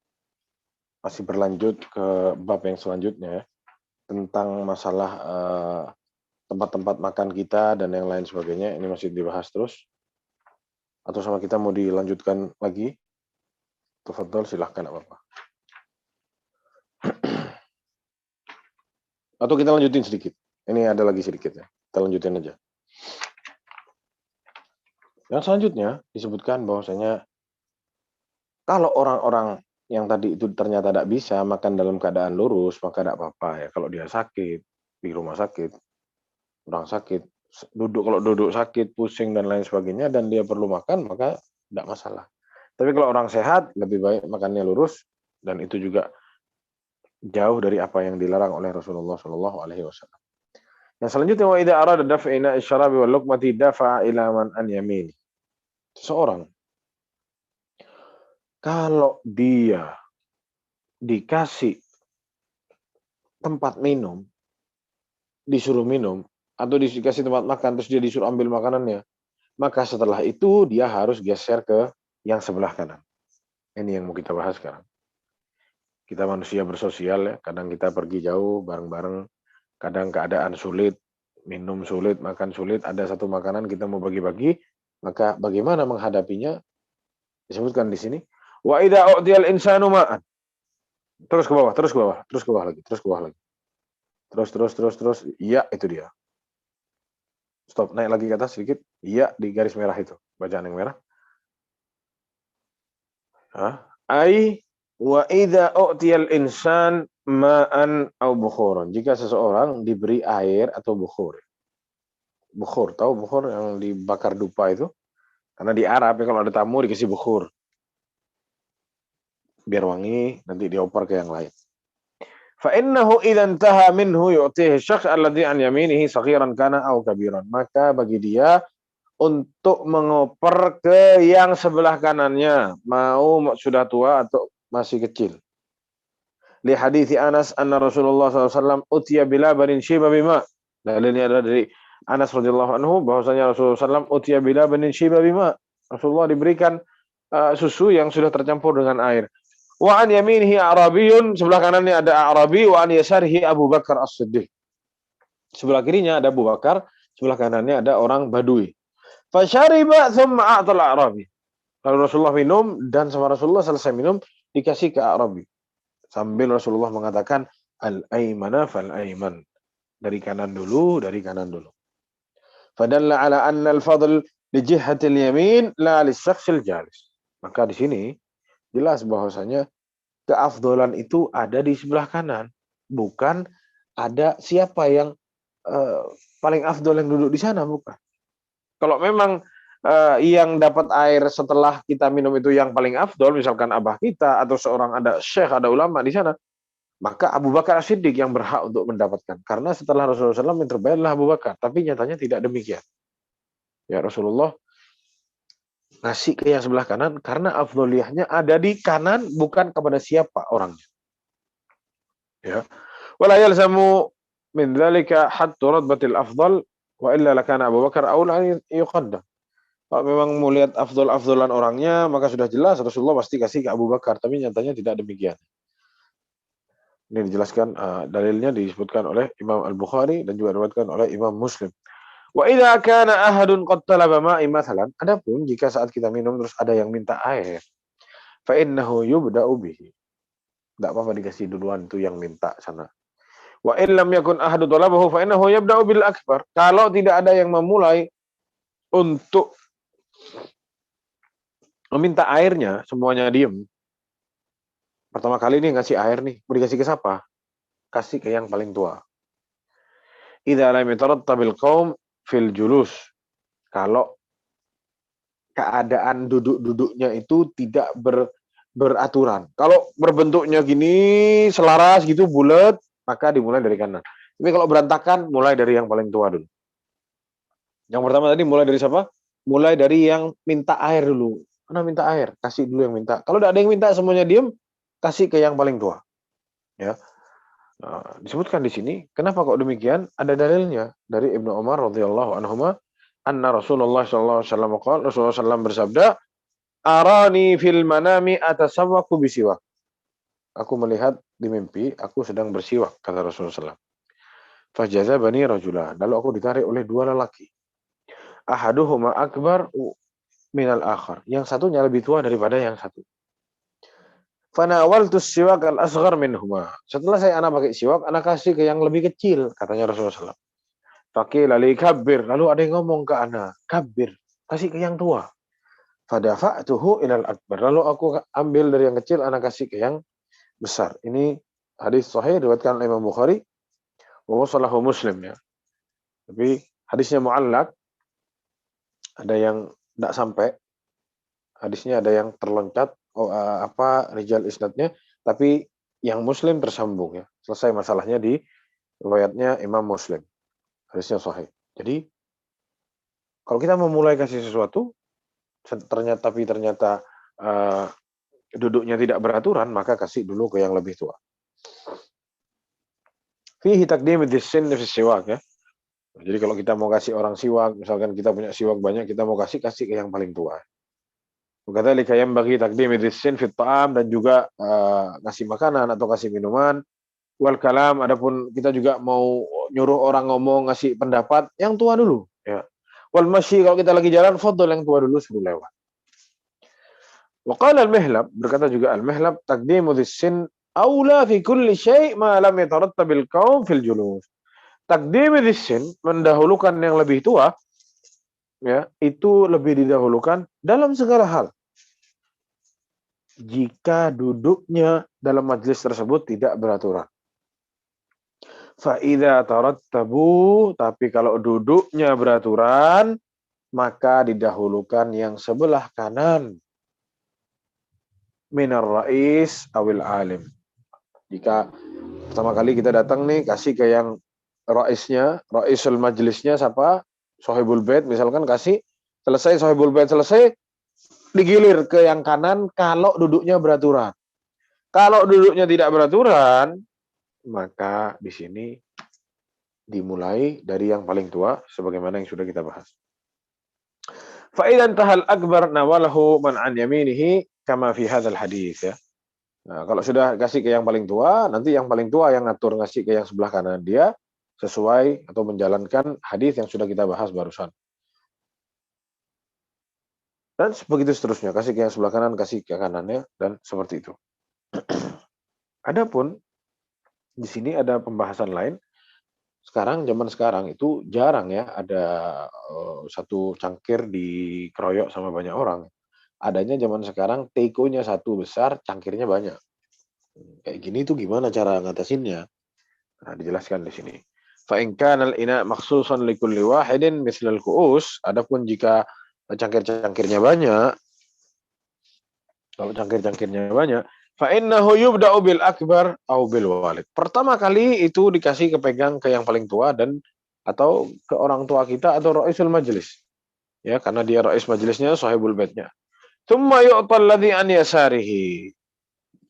masih berlanjut ke bab yang selanjutnya ya, tentang masalah tempat-tempat makan kita dan yang lain sebagainya. Ini masih dibahas terus. Atau sama kita mau dilanjutkan lagi? Tafadhol, silahkan apa-apa. Atau kita lanjutin sedikit. Ini ada lagi sedikit ya. Kita lanjutin aja. Yang selanjutnya disebutkan bahwasanya kalau orang-orang yang tadi itu ternyata tidak bisa makan dalam keadaan lurus, maka tidak apa-apa ya. Kalau dia sakit, di rumah sakit, orang sakit, kalau duduk sakit, pusing dan lain sebagainya, dan dia perlu makan, maka tidak masalah. Tapi kalau orang sehat, lebih baik makannya lurus, dan itu juga jauh dari apa yang dilarang oleh Rasulullah SAW. Yang selanjutnya, wa idza arada daf'ina isyarabi wal luqmati dafa'a ila man an yamini. Seseorang kalau dia dikasih tempat minum, disuruh minum, atau dikasih tempat makan, terus dia disuruh ambil makanannya, maka setelah itu dia harus geser ke yang sebelah kanan. Ini yang mau kita bahas sekarang. Kita manusia bersosial ya, kadang kita pergi jauh bareng-bareng, kadang keadaan sulit, minum sulit, makan sulit, ada satu makanan kita mau bagi-bagi, maka bagaimana menghadapinya? Disebutkan di sini, wa idza u'tiyal insanu ma'an. Terus ke bawah, terus ke bawah, terus ke bawah lagi, terus ke bawah lagi. Terus. Iya, itu dia. Stop, naik lagi ke atas sedikit. Iya, di garis merah itu. Bacaan yang merah. Ai wa idza u'tiyal insan ma'an au bukhuran. Jika seseorang diberi air atau bukhur. Bukhur, tahu bukhur yang dibakar dupa itu? Karena di Arab ya kalau ada tamu dikasih bukhur. Biar wangi, nanti dioper ke yang lain. Fa innahu idza intaha minhu yu'tihi asy-syakhs alladhi an yaminihi saghiran kana aw kabiran. Maka bagi dia untuk mengoper ke yang sebelah kanannya, mau sudah tua atau masih kecil. Li hadithi Anas anna Rasulullah SAW utiya bila banin shiba bima. Dalilnya adalah dari Anas radhiyallahu anhu bahwasanya Rasulullah SAW utiya bila banin shiba bima. Rasulullah diberikan susu yang sudah tercampur dengan air. Wa an yaminihi Arabiyun, sebelah kanannya ada Arabi, wa an yasarihi Abu Bakar As-Siddiq. Sebelah kirinya ada Abu Bakar, sebelah kanannya ada orang Badui. Fasyariba thumma a'tal Arabi. Lalu Rasulullah minum dan sama Rasulullah selesai minum dikasih ke Arabi. Sambil Rasulullah mengatakan al-aymana fal-ayman. Dari kanan dulu, dari kanan dulu. Fadalla ala anna al-fadl li jihatil yamin la lis-syakhsil jalis. Maka di sini jelas bahwasanya keafdolan itu ada di sebelah kanan, bukan ada siapa yang paling afdol yang duduk di sana, bukan. Kalau memang yang dapat air setelah kita minum itu yang paling afdol, misalkan abah kita atau seorang ada syekh, ada ulama di sana, maka Abu Bakar As-Siddiq yang berhak untuk mendapatkan. Karena setelah Rasulullah SAW yang terbaik adalah Abu Bakar, tapi nyatanya tidak demikian. Ya, Rasulullah ngasih ke yang sebelah kanan karena afdoliyahnya ada di kanan, bukan kepada siapa orangnya. Ya. Wala yalzamu min dzalika hatta radbatil afdal wa illa lakana Abu Bakar aula an yuqaddam. Kalau memang mau lihat afdol-afdolan orangnya, maka sudah jelas Rasulullah pasti kasih ke Abu Bakar, tapi nyatanya tidak demikian. Ini dijelaskan dalilnya disebutkan oleh Imam Al-Bukhari dan juga diriwayatkan oleh Imam Muslim. Wa idza kana ahadun qad talaba ma'i mathalan, adapun jika saat kita minum terus ada yang minta air, fa innahu yubda'u bihi. Enggak apa-apa dikasih duluan itu yang minta sana. Wa in lam yakun ahadu talabahu fa innahu yabda'u bil akbar. Kalau tidak ada yang memulai untuk meminta airnya, semuanya diem. Pertama kali nih ngasih air nih, mau dikasih ke siapa? Kasih ke yang paling tua. Idza lam yatarattabil qaum fil julus. Kalau keadaan duduk-duduknya itu tidak beraturan. Kalau berbentuknya gini, selaras gitu, bulat, maka dimulai dari kanan. Tapi kalau berantakan, mulai dari yang paling tua dulu. Yang pertama tadi mulai dari siapa? Mulai dari yang minta air dulu. Mana minta air? Kasih dulu yang minta. Kalau tidak ada yang minta, semuanya diem, kasih ke yang paling tua. Ya. Nah, disebutkan di sini, kenapa kok demikian? Ada dalilnya dari Ibnu Umar radhiyallahu anhuma, anna Rasulullah sallallahu alaihi wasallam qala, Rasulullah sallallahu bersabda, "Arani fil manami atasawwaku bisiwak." Aku melihat di mimpi, aku sedang bersiwak, kata Rasulullah sallallahu. Fajazabani rajulan. Lalu aku ditarik oleh dua lelaki. Ahaduhuma akbar minal akhar. Yang satunya lebih tua daripada yang satu. Fanawaltus siwak al-asghar minhuma. Setelah saya pakai siwak, anak kasih ke yang lebih kecil, katanya Rasulullah SAW. Faqila li kabbir. Lalu ada yang ngomong ke ana, kabbir, kasih ke yang tua. Fadafa'tuhu ilal akbar. Lalu aku ambil dari yang kecil, ana kasih ke yang besar. Ini hadis sahih diriwayatkan oleh Imam Bukhari wa wasalahu Muslim ya. Tapi hadisnya mu'allaq, ada yang tidak sampai. Hadisnya ada yang terloncat rijal isnadnya, tapi yang Muslim tersambung ya. Selesai masalahnya di riwayatnya Imam Muslim. Hadisnya sahih. Jadi kalau kita memulai kasih sesuatu ternyata duduknya tidak beraturan, maka kasih dulu ke yang lebih tua. Fihi taqdim dis-sin fi siwak ya. Jadi kalau kita mau kasih orang siwak, misalkan kita punya siwak banyak, kita mau kasih ke yang paling tua. Kadzalika yang bagi taqdim dis-sin fi ta'am, dan juga ngasih makanan atau kasih minuman. Wal kalam, adapun kita juga mau nyuruh orang ngomong, ngasih pendapat, yang tua dulu ya. Wal masyi, kalau kita lagi jalan, fadhil yang tua dulu, suruh lewat. Wa qala al-Mihlab, berkata juga al-Mihlab, taqdimu dis-sin aula fi kulli syai' ma lam yatarattab al-qaum fil julus. Taqdimu dis-sin, mendahulukan yang lebih tua ya, itu lebih didahulukan dalam segala hal jika duduknya dalam majelis tersebut tidak beraturan. Fa idza tarattabu, tapi kalau duduknya beraturan, maka didahulukan yang sebelah kanan minar rais awil alim. Jika pertama kali kita datang nih, kasih ke yang raisnya, raisul majlisnya siapa? Sahibul bait misalkan, kasih, selesai sahibul bait selesai, digilir ke yang kanan kalau duduknya beraturan. Kalau duduknya tidak beraturan, maka di sini dimulai dari yang paling tua sebagaimana yang sudah kita bahas. Fa idzan tahal akbar nawalahu man an yaminihi kama fi hadzal hadis ya. Nah, kalau sudah kasih ke yang paling tua, nanti yang paling tua yang ngatur ngasih ke yang sebelah kanan dia, sesuai atau menjalankan hadis yang sudah kita bahas barusan. Dan begitu seterusnya, kasih ke yang sebelah kanan, kasih ke kanannya, dan seperti itu. Adapun di sini ada pembahasan lain. Zaman sekarang itu jarang ya ada satu cangkir dikeroyok sama banyak orang. Adanya zaman sekarang tekonya satu besar, cangkirnya banyak. Kayak gini tuh gimana cara ngatasinnya? Nah, dijelaskan di sini. Fa in kana al-ina makhsusan li kulli wahidin mislal ku'us, adapun jika cangkir-cangkirnya banyak, kalau cangkir-cangkirnya banyak, fa innahu yubda'u bil akbar au bil walid. Pertama kali itu dikasih kepegang ke yang paling tua dan atau ke orang tua kita atau raisul majlis. Ya, karena dia rais majlisnya, sahibul baitnya. Tsumma yu'tal ladzi an yasarihi.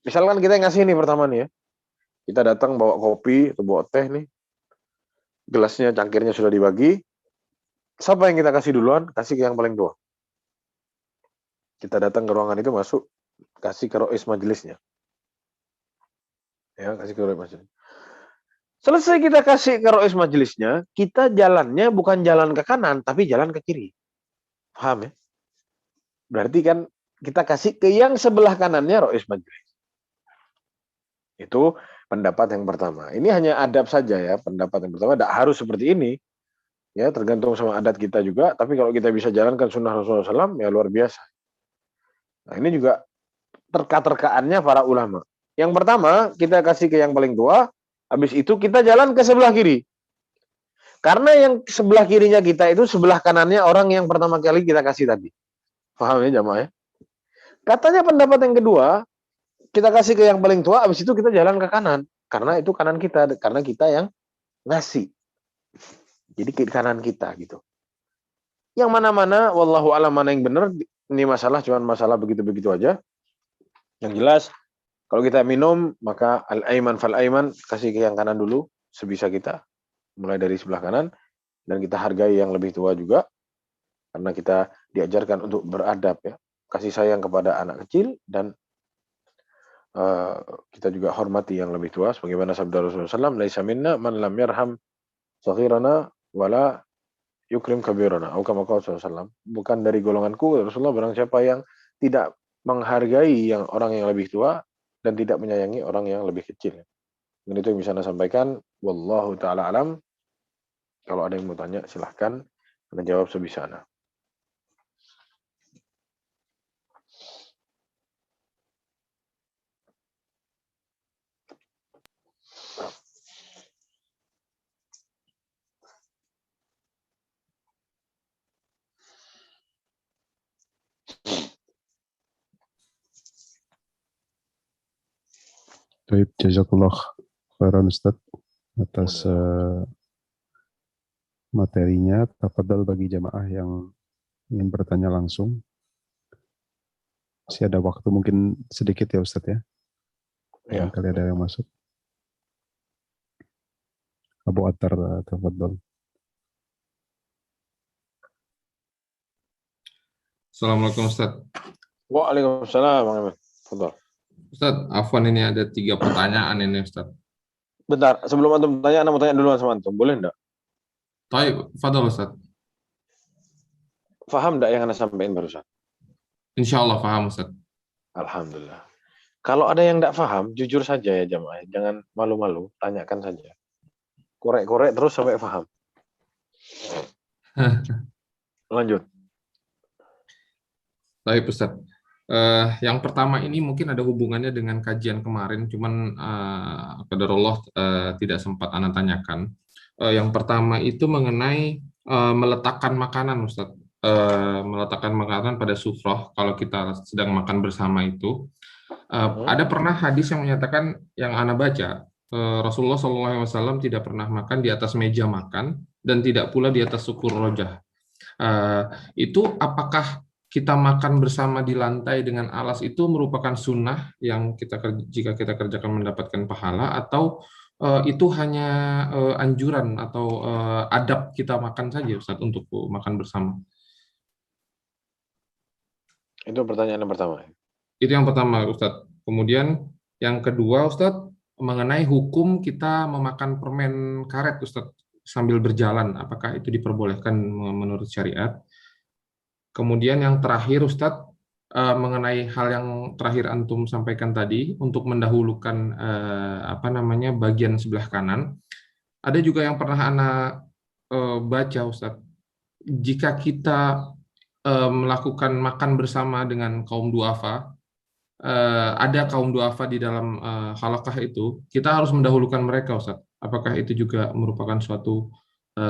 Misalkan kita ngasih nih pertama nih ya. Kita datang bawa kopi atau bawa teh nih. Gelasnya, cangkirnya sudah dibagi. Siapa yang kita kasih duluan? Kasih ke yang paling tua. Kita datang ke ruangan itu, masuk, kasih ke rais majelisnya. Ya, kasih ke rais majelis. Selesai kita kasih ke rais majelisnya, kita jalannya bukan jalan ke kanan, tapi jalan ke kiri. Paham ya? Berarti kan kita kasih ke yang sebelah kanannya rais majelis. Itu pendapat yang pertama. Ini hanya adab saja ya, pendapat yang pertama. Tidak harus seperti ini. Ya, tergantung sama adat kita juga. Tapi kalau kita bisa jalankan sunnah Rasulullah SAW, ya luar biasa. Nah, ini juga terka-terkaannya para ulama. Yang pertama, kita kasih ke yang paling tua. Habis itu kita jalan ke sebelah kiri. Karena yang sebelah kirinya kita itu sebelah kanannya orang yang pertama kali kita kasih tadi. Paham ya jamaah ya? Katanya pendapat yang kedua, kita kasih ke yang paling tua, habis itu kita jalan ke kanan. Karena itu kanan kita, karena kita yang ngasih. Jadi ke kanan kita gitu. Yang mana-mana, wallahu a'lam mana yang benar, ini masalah, cuman masalah begitu-begitu aja. Yang jelas, kalau kita minum, maka al-aiman fal-aiman, kasih ke yang kanan dulu, sebisa kita. Mulai dari sebelah kanan, dan kita hargai yang lebih tua juga. Karena kita diajarkan untuk beradab ya. Kasih sayang kepada anak kecil, dan kita juga hormati yang lebih tua sebagaimana sabda Rasulullah SAW, laisa minna man lam yarham saghirana wala yukrim kabirana, atau kama qala sallallahu. Bukan dari golonganku Rasulullah barang siapa yang tidak menghargai yang orang yang lebih tua dan tidak menyayangi orang yang lebih kecil. Dan itu yang bisa saya sampaikan, wallahu taala alam. Kalau ada yang mau tanya, silahkan. Anda jawab sebisa Anda. Baik, jazakallah khairan Ustaz atas materinya. Tafadhal bagi jamaah yang ingin bertanya langsung. Masih ada waktu mungkin sedikit ya Ustaz ya. Ya. Barangkali ada yang masuk. Abu Attar, tafadhal. Assalamualaikum Ustaz. Waalaikumsalam, Bang Emil. Fadhal. Ustaz, afwan ini ada 3 pertanyaan ini Ustaz. Bentar, sebelum antum tanya, Anda mau tanya duluan sama antum, boleh enggak? Baik, fadhal Ustaz. Faham enggak yang Anda sampaikan barusan? Insya Allah paham Ustaz. Alhamdulillah. Kalau ada yang enggak paham, jujur saja ya jamaah, jangan malu-malu, tanyakan saja. Korek-korek terus sampai paham. Lanjut. Baik Ustaz. Yang pertama ini mungkin ada hubungannya dengan kajian kemarin, cuman qadarullah tidak sempat Anda tanyakan. Yang pertama itu mengenai meletakkan makanan, Ustaz. Meletakkan makanan pada sufrah kalau kita sedang makan bersama itu. Ada pernah hadis yang menyatakan yang Anda baca, Rasulullah SAW tidak pernah makan di atas meja makan dan tidak pula di atas sukur rojah. Itu apakah kita makan bersama di lantai dengan alas itu merupakan sunnah yang jika kita kerjakan mendapatkan pahala, atau itu hanya anjuran atau adab kita makan saja Ustaz untuk makan bersama? Itu pertanyaan yang pertama. Itu yang pertama Ustaz. Kemudian yang kedua Ustaz, mengenai hukum kita memakan permen karet Ustaz sambil berjalan, apakah itu diperbolehkan menurut syariat? Kemudian yang terakhir Ustadz, mengenai hal yang terakhir antum sampaikan tadi untuk mendahulukan bagian sebelah kanan. Ada juga yang pernah Ana baca Ustadz, jika kita melakukan makan bersama dengan kaum duafa, ada kaum duafa di dalam halaqah itu, kita harus mendahulukan mereka Ustadz. Apakah itu juga merupakan suatu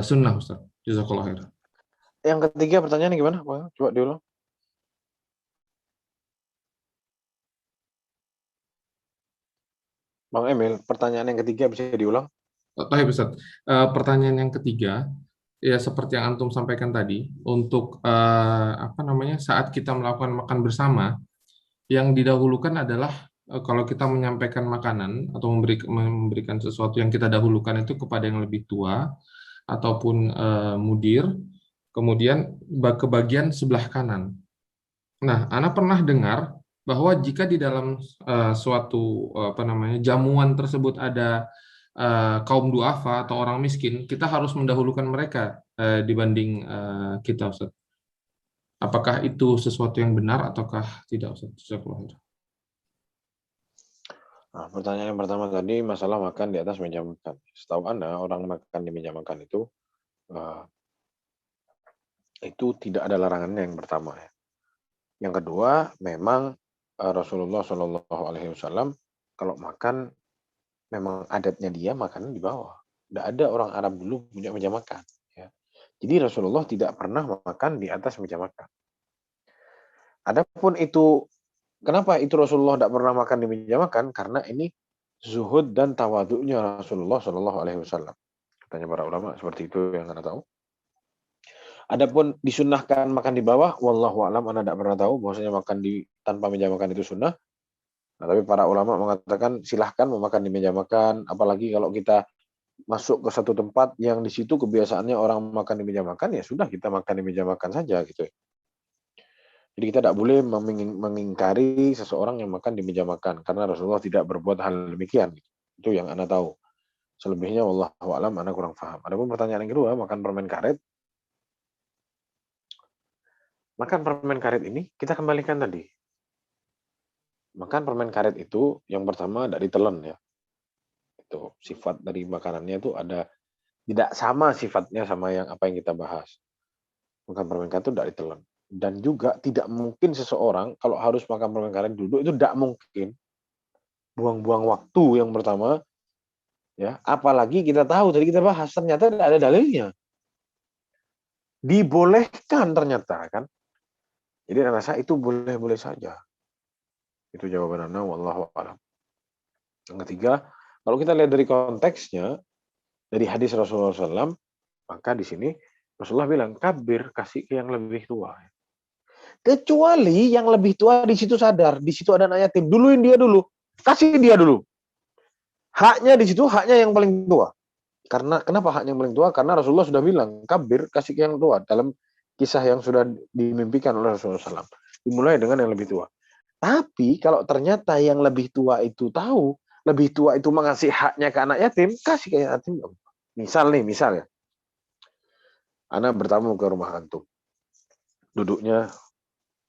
sunnah Ustadz? Jazakallah khair. Yang ketiga pertanyaannya gimana? Coba diulang. Bang Emil, pertanyaan yang ketiga bisa diulang? Baik, Ustaz. Pertanyaan yang ketiga, ya seperti yang antum sampaikan tadi, untuk saat kita melakukan makan bersama, yang didahulukan adalah kalau kita menyampaikan makanan atau memberikan sesuatu yang kita dahulukan itu kepada yang lebih tua ataupun mudir, kemudian ke bagian sebelah kanan. Nah, Ana pernah dengar bahwa jika di dalam suatu jamuan tersebut ada kaum duafa atau orang miskin, kita harus mendahulukan mereka dibanding kita, Ustaz. Apakah itu sesuatu yang benar ataukah tidak, Ustaz? Nah, pertanyaan yang pertama tadi masalah makan di atas meja makan. Setahu Anda, orang makan di meja makan itu tidak ada larangannya yang pertama. Yang kedua, memang Rasulullah Shallallahu Alaihi Wasallam kalau makan memang adatnya dia makan di bawah. Tidak ada orang Arab dulu punya meja makan. Ya. Jadi Rasulullah tidak pernah makan di atas meja makan. Adapun itu, kenapa itu Rasulullah tidak pernah makan di meja makan? Karena ini zuhud dan tawaduknya Rasulullah Shallallahu Alaihi Wasallam. Katanya para ulama seperti itu yang Anda tahu. Adapun disunnahkan makan di bawah, wallahu a'lam, Anda tidak pernah tahu bahwasanya makan tanpa meja makan itu sunnah. Nah, tapi para ulama mengatakan silahkan memakan di meja makan, apalagi kalau kita masuk ke satu tempat yang di situ kebiasaannya orang makan di meja makan, ya sudah kita makan di meja makan saja gitu. Jadi kita tidak boleh mengingkari seseorang yang makan di meja makan karena Rasulullah tidak berbuat hal demikian. Itu yang Anda tahu. Selebihnya wallahu a'lam, Anda kurang paham. Adapun pertanyaan yang kedua, makan permen karet. Makan permen karet ini kita kembalikan tadi. Makan permen karet itu yang pertama tidak ditelan ya. Itu sifat dari makanannya itu ada Tidak sama sifatnya sama yang apa yang kita bahas. Makan permen karet itu tidak ditelan. Dan juga tidak mungkin seseorang kalau harus makan permen karet duduk, itu tidak mungkin. Buang-buang waktu yang pertama, ya. Apalagi kita tahu tadi kita bahas ternyata tidak ada dalilnya. Dibolehkan ternyata kan. Jadi rasa itu boleh-boleh saja. Itu jawaban Ana, wallahu a'lam. Yang ketiga, kalau kita lihat dari konteksnya, dari hadis Rasulullah SAW, maka di sini Rasulullah bilang, kabir, kasih ke yang lebih tua. Kecuali yang lebih tua di situ sadar, di situ ada anak yatim, duluin dia dulu, kasih dia dulu. Haknya di situ, haknya yang paling tua. Karena kenapa haknya yang paling tua? Karena Rasulullah sudah bilang, kabir, kasih ke yang tua. Dalam kisah yang sudah dimimpikan oleh Rasulullah SAW. Dimulai dengan yang lebih tua. Tapi kalau ternyata yang lebih tua itu tahu, lebih tua itu mengasih haknya ke anak yatim, kasih ke anak yatim. Misal ya. Anak bertamu ke rumah antum. Duduknya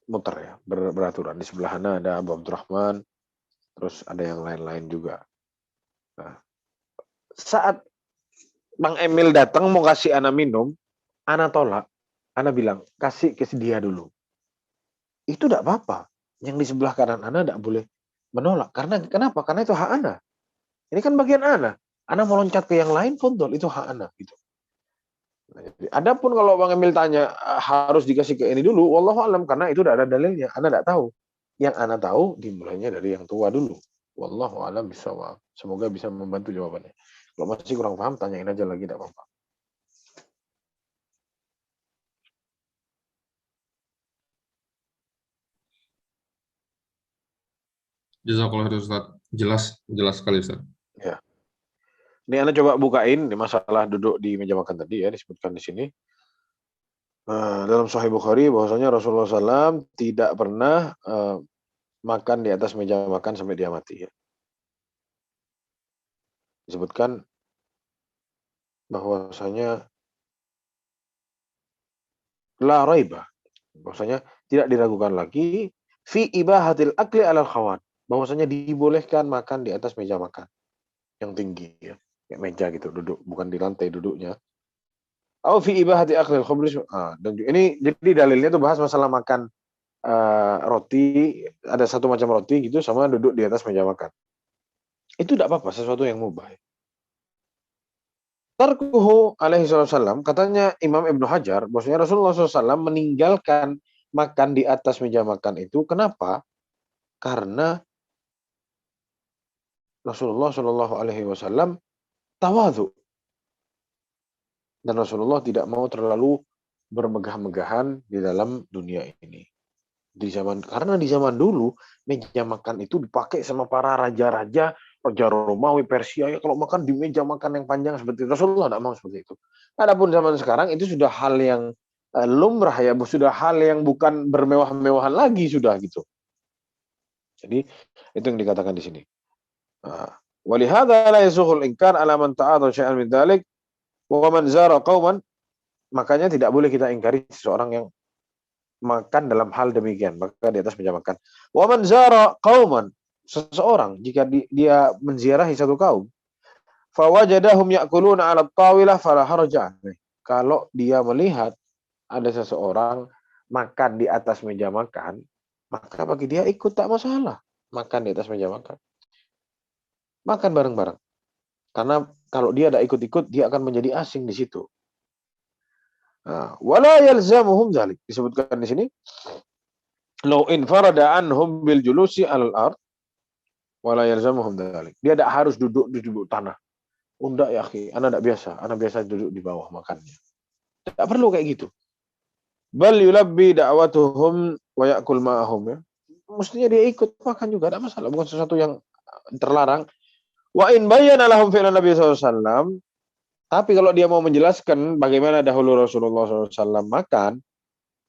muter ya, beraturan. Di sebelah Ana ada Abu Abdurrahman, terus ada yang lain-lain juga. Nah, saat Bang Emil datang mau kasih Ana minum, Ana tolak. Ana bilang, kasih ke dia dulu. Itu tidak apa-apa. Yang di sebelah kanan Ana tidak boleh menolak. Karena kenapa? Karena itu hak Ana. Ini kan bagian Ana. Ana mau loncat ke yang lain, fondol, itu hak Ana. Gitu. Nah, adapun kalau Bang Emil tanya harus dikasih ke ini dulu, wallahu alam, karena itu tidak ada dalilnya. Ana tidak tahu. Yang Ana tahu dimulainya dari yang tua dulu. Wallahu alam bishawab. Semoga bisa membantu jawabannya. Kalau masih kurang paham, tanyain aja lagi, tidak apa-apa. Jazakallah khairan Ustaz. Jelas sekali Ustaz. Ya. Ini Anda coba bukain di masalah duduk di meja makan tadi ya, disebutkan di sini. Dalam Sahih Bukhari bahwasanya Rasulullah SAW tidak pernah makan di atas meja makan sampai dia mati. Ya. Disebutkan bahwasanya la raiba, bahwasanya tidak diragukan lagi fi ibahatil akli alal khawat, bahwasanya dibolehkan makan di atas meja makan yang tinggi ya, kayak meja gitu duduk, bukan di lantai duduknya. Au fi ibahati aklil khubris. Dan ini jadi dalilnya tuh bahas masalah makan roti, ada satu macam roti gitu sama duduk di atas meja makan. Itu tidak apa-apa, sesuatu yang mubah. Tarkuhu alaihi wasallam, katanya Imam Ibnu Hajar, bahwasanya Rasulullah SAW meninggalkan makan di atas meja makan itu. Kenapa? Karena Rasulullah SAW tawadhu. Dan Rasulullah tidak mau terlalu bermegah-megahan di dalam dunia ini. Karena di zaman dulu meja makan itu dipakai sama para raja-raja, raja Romawi, Persia, ya kalau makan di meja makan yang panjang seperti itu. Rasulullah tidak mau seperti itu. Adapun zaman sekarang itu sudah hal yang lumrah ya, sudah hal yang bukan bermewah-mewahan lagi sudah gitu. Jadi itu yang dikatakan di sini. Walihada la yasuhul inkar ala man ta'adha syai'an min dzalik wa man zara qauman, makanya tidak boleh kita ingkari seseorang yang makan dalam hal demikian, maka di atas meja makan. Wa man zara qauman, seseorang jika dia menziarahi satu kaum, fa wajadahum ya'kuluna 'ala at-tawilah fala haraja. Kalau dia melihat ada seseorang makan di atas meja makan, maka bagi dia ikut, tak masalah. Makan di atas meja makan. Makan bareng-bareng. Karena kalau dia tidak ikut-ikut, dia akan menjadi asing di situ. Wala yalzamuhum dzalik, disebutkan di sini, law infarada anhum bil julusi al ard wala yalzamuhum dzalik. Dia tidak harus duduk di tanah. Enggak ya, akhi, ana biasa duduk di bawah makannya. Tidak perlu kayak gitu. Bal yulabbi da'watuhum wa ya'kul ma'ahum, ya. Mestinya dia ikut makan juga, tidak masalah, bukan sesuatu yang terlarang. Wa in bayyana lahum fi'lan Nabi SAW, tapi kalau dia mau menjelaskan bagaimana dahulu Rasulullah SAW makan,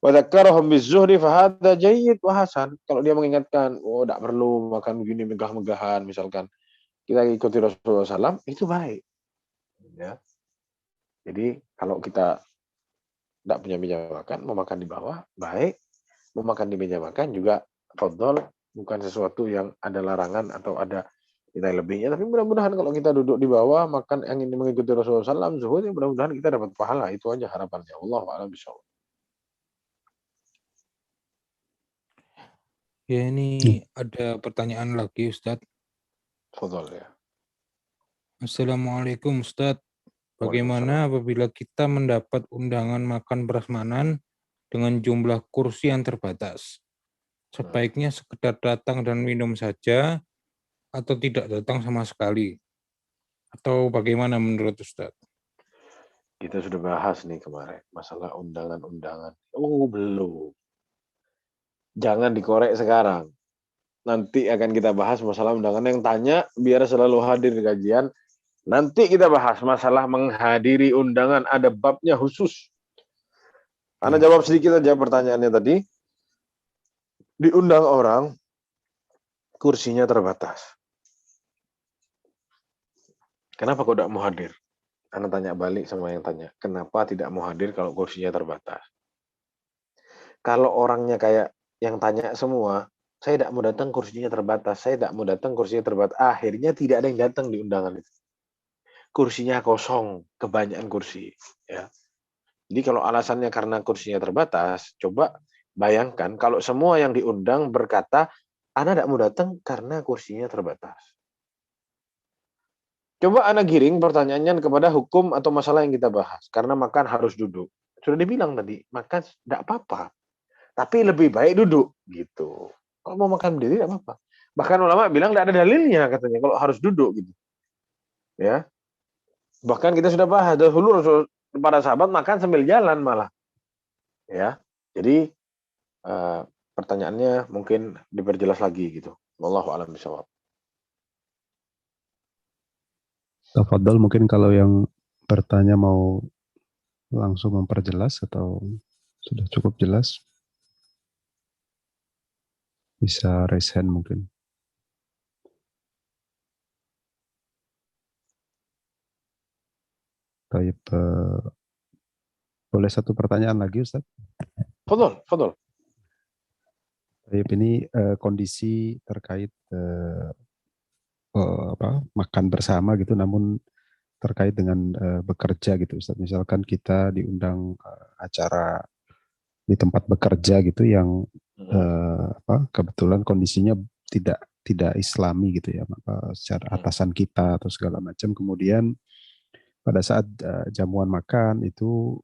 wa dzakkarahum bizuhri fa hadza jayyid wa hasan. Kalau dia mengingatkan, tidak perlu makan begini megah-megahan, misalkan kita ikuti Rasulullah SAW, itu baik. Ya. Jadi kalau kita tidak punya meja makan, mau makan di bawah, baik. Mau makan di meja makan juga fadhol, bukan sesuatu yang ada larangan atau ada kita lebihnya. Tapi mudah-mudahan kalau kita duduk di bawah makan yang ini mengikuti Rasulullah SAW, zuhud, mudah-mudahan kita dapat pahala. Itu aja harapannya. Allahu a'lam bishawab. Ya, ini ada pertanyaan lagi, Ustadz. Fadhal ya. Assalamualaikum, Ustadz. Bagaimana apabila kita mendapat undangan makan prasmanan dengan jumlah kursi yang terbatas? Sebaiknya sekedar datang dan minum saja atau tidak datang sama sekali? Atau bagaimana menurut Ustadz? Kita sudah bahas nih kemarin masalah undangan-undangan. Oh, belum. Jangan dikorek sekarang. Nanti akan kita bahas masalah undangan. Yang tanya biar selalu hadir di kajian. Nanti kita bahas masalah menghadiri undangan. Ada babnya khusus. Anda jawab sedikit aja pertanyaannya tadi. Diundang orang, kursinya terbatas. Kenapa kok tidak mau hadir? Anda tanya balik sama yang tanya. Kenapa tidak mau hadir kalau kursinya terbatas? Kalau orangnya kayak yang tanya semua, saya tidak mau datang kursinya terbatas, saya tidak mau datang kursinya terbatas. Akhirnya tidak ada yang datang di undangan itu. Kursinya kosong, kebanyakan kursi. Ya. Jadi kalau alasannya karena kursinya terbatas, coba bayangkan kalau semua yang diundang berkata, Anda tidak mau datang karena kursinya terbatas. Coba Anda giring pertanyaannya kepada hukum atau masalah yang kita bahas. Karena makan harus duduk. Sudah dibilang tadi, makan tidak apa-apa. Tapi lebih baik duduk gitu. Kalau mau makan berdiri tidak apa-apa. Bahkan ulama bilang tidak ada dalilnya katanya kalau harus duduk gitu. Ya. Bahkan kita sudah bahas dahulu para sahabat makan sambil jalan malah. Ya. Jadi pertanyaannya mungkin diperjelas lagi gitu. Wallahu a'lam bishawab. Tafadhol, mungkin kalau yang bertanya mau langsung memperjelas atau sudah cukup jelas, bisa raise hand mungkin. Baik, boleh satu pertanyaan lagi, Ustaz? Fadhol. Baik, ini kondisi terkait makan bersama gitu, namun terkait dengan bekerja gitu, Ustaz. Misalkan kita diundang acara di tempat bekerja gitu yang kebetulan kondisinya tidak Islami gitu ya, maka secara atasan kita atau segala macam, kemudian pada saat jamuan makan itu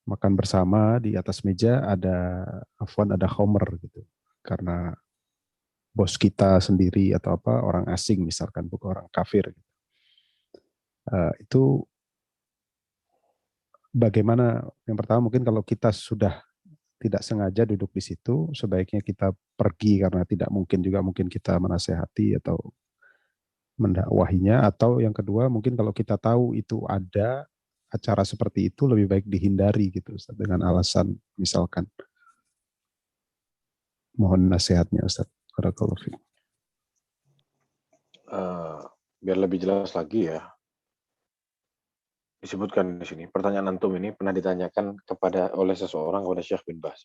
makan bersama di atas meja ada khamr gitu, karena bos kita sendiri atau orang asing misalkan, bukan orang kafir gitu. Itu bagaimana? Yang pertama mungkin kalau kita sudah tidak sengaja duduk di situ, sebaiknya kita pergi karena tidak mungkin kita menasehati atau mendakwahinya. Atau yang kedua mungkin kalau kita tahu itu ada acara seperti itu, lebih baik dihindari gitu, Ustaz, dengan alasan misalkan. Mohon nasihatnya, Ustaz. Barakallahu fiik. Biar lebih jelas lagi ya. Disebutkan di sini, pertanyaan antum ini pernah ditanyakan oleh seseorang kepada Syekh bin Baz.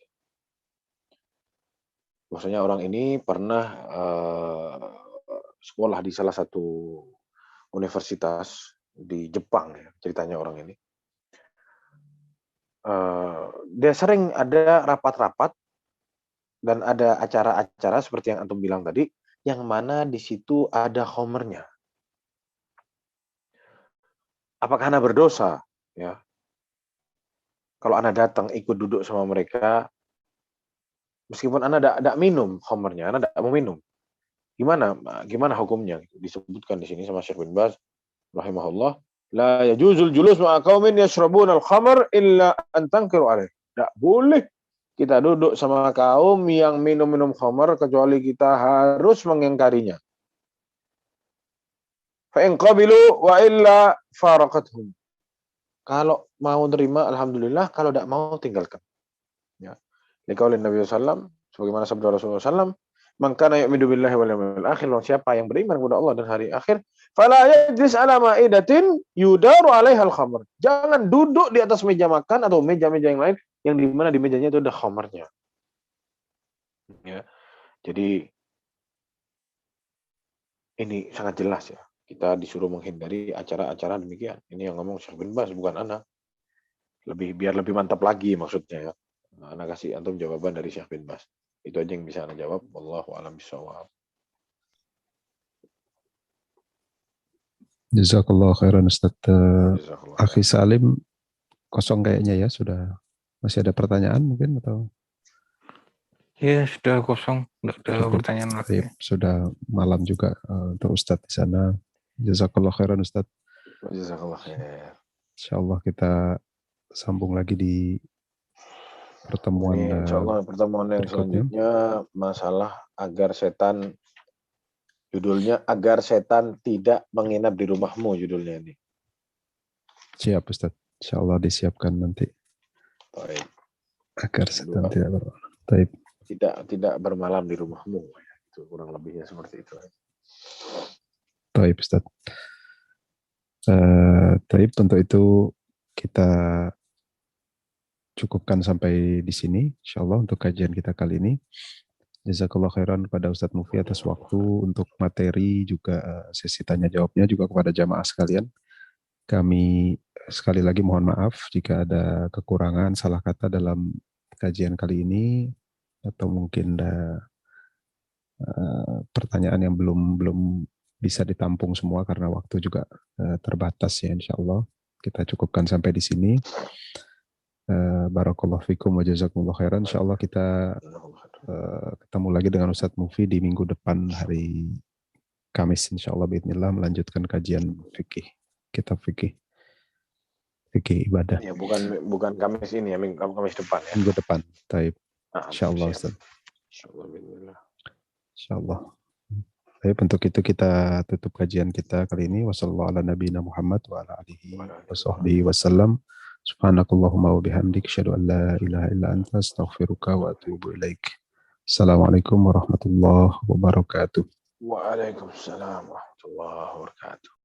Maksudnya orang ini pernah sekolah di salah satu universitas di Jepang ya, ceritanya orang ini. Dia sering ada rapat-rapat dan ada acara-acara seperti yang antum bilang tadi, yang mana di situ ada khamrnya. Apakah Anda berdosa? Ya. Kalau Anda datang ikut duduk sama mereka, meskipun Anda tidak minum khamrnya, Anda tidak mau minum, gimana hukumnya? Disebutkan di sini sama Syekh bin Baz rahimahullah, la yajuzul julus ma'a qaumin yashrabuna al-khamr illa an tankiru alaih. Tidak boleh kita duduk sama kaum yang minum-minum khamr kecuali kita harus mengingkarinya. Fa in qabilu wa illa faraqathum. Kalau mau terima alhamdulillah, kalau tidak mau tinggalkan. Ya. Liqaulin Nabi sallallahu, sebagaimana sabda Rasulullah sallallahu, man kana yu'minu billahi wal yawmil akhir, siapa yang beriman kepada Allah dan hari akhir, fala yajlis ala ma'idatin yudaru 'alaiha al-khamr. Jangan duduk di atas meja makan atau meja-meja yang lain yang di mana di mejanya itu ada khamrnya. Ya. Jadi ini sangat jelas ya. Kita disuruh menghindari acara-acara demikian. Ini yang ngomong Syekh bin Baz, bukan ana. Biar lebih mantap lagi maksudnya ya. Nah, ana kasih antum jawaban dari Syekh bin Baz. Itu aja yang bisa ana jawab. Wallahu a'lam bishawab. Jazakallah khairan Ustaz. Jazakallah Akhi khair. Salim kosong kayaknya ya, sudah masih ada pertanyaan mungkin atau Ya, sudah kosong, tidak ada cukup? pertanyaan Baik, lagi. sudah malam juga untuk Ustaz di sana. Jazakallah khairan Ustaz. Jazakallah khair. Insyaallah kita sambung lagi di pertemuan Ini insyaallah pertemuan yang berikutnya. selanjutnya masalah agar setan, judulnya agar setan tidak menginap di rumahmu, judulnya ini. Siap Ustaz. Insyaallah disiapkan nanti Baik. agar setan Kedua, tidak bermalam di rumahmu. Itu kurang lebihnya seperti itu. Baik Ustaz. Taib, untuk itu kita cukupkan sampai di sini insyaallah untuk kajian kita kali ini. Jazakallah khairan kepada Ustadz Mufi atas waktu untuk materi juga sesi tanya jawabnya, juga kepada jamaah sekalian. Kami sekali lagi mohon maaf jika ada kekurangan salah kata dalam kajian kali ini, atau mungkin ada pertanyaan yang belum bisa ditampung semua karena waktu juga terbatas ya. Insyaallah kita cukupkan sampai di sini. Barakallahu fikum wa jazakumullah khairan. Insyaallah kita ketemu lagi dengan Ustadz Mufi di minggu depan hari Kamis insyaallah biidznillah, melanjutkan kajian fikih, kitab fikih ibadah. Ya, bukan Kamis ini ya, Kamis depan ya. Minggu depan. Taib. Nah, Insyaallah siap. Ustaz. Insyaallah bismillah. Insyaallah. Baik, untuk itu kita tutup kajian kita kali ini. Wassallallahu ala nabiyina Muhammad wa ala alihi wa sahbihi wasallam. Subhanakallahumma wa bihamdik asyhadu an la ilaha illa anta astaghfiruka wa atubu ilaik. Assalamualaikum warahmatullahi wabarakatuh. Waalaikumsalam warahmatullahi wabarakatuh.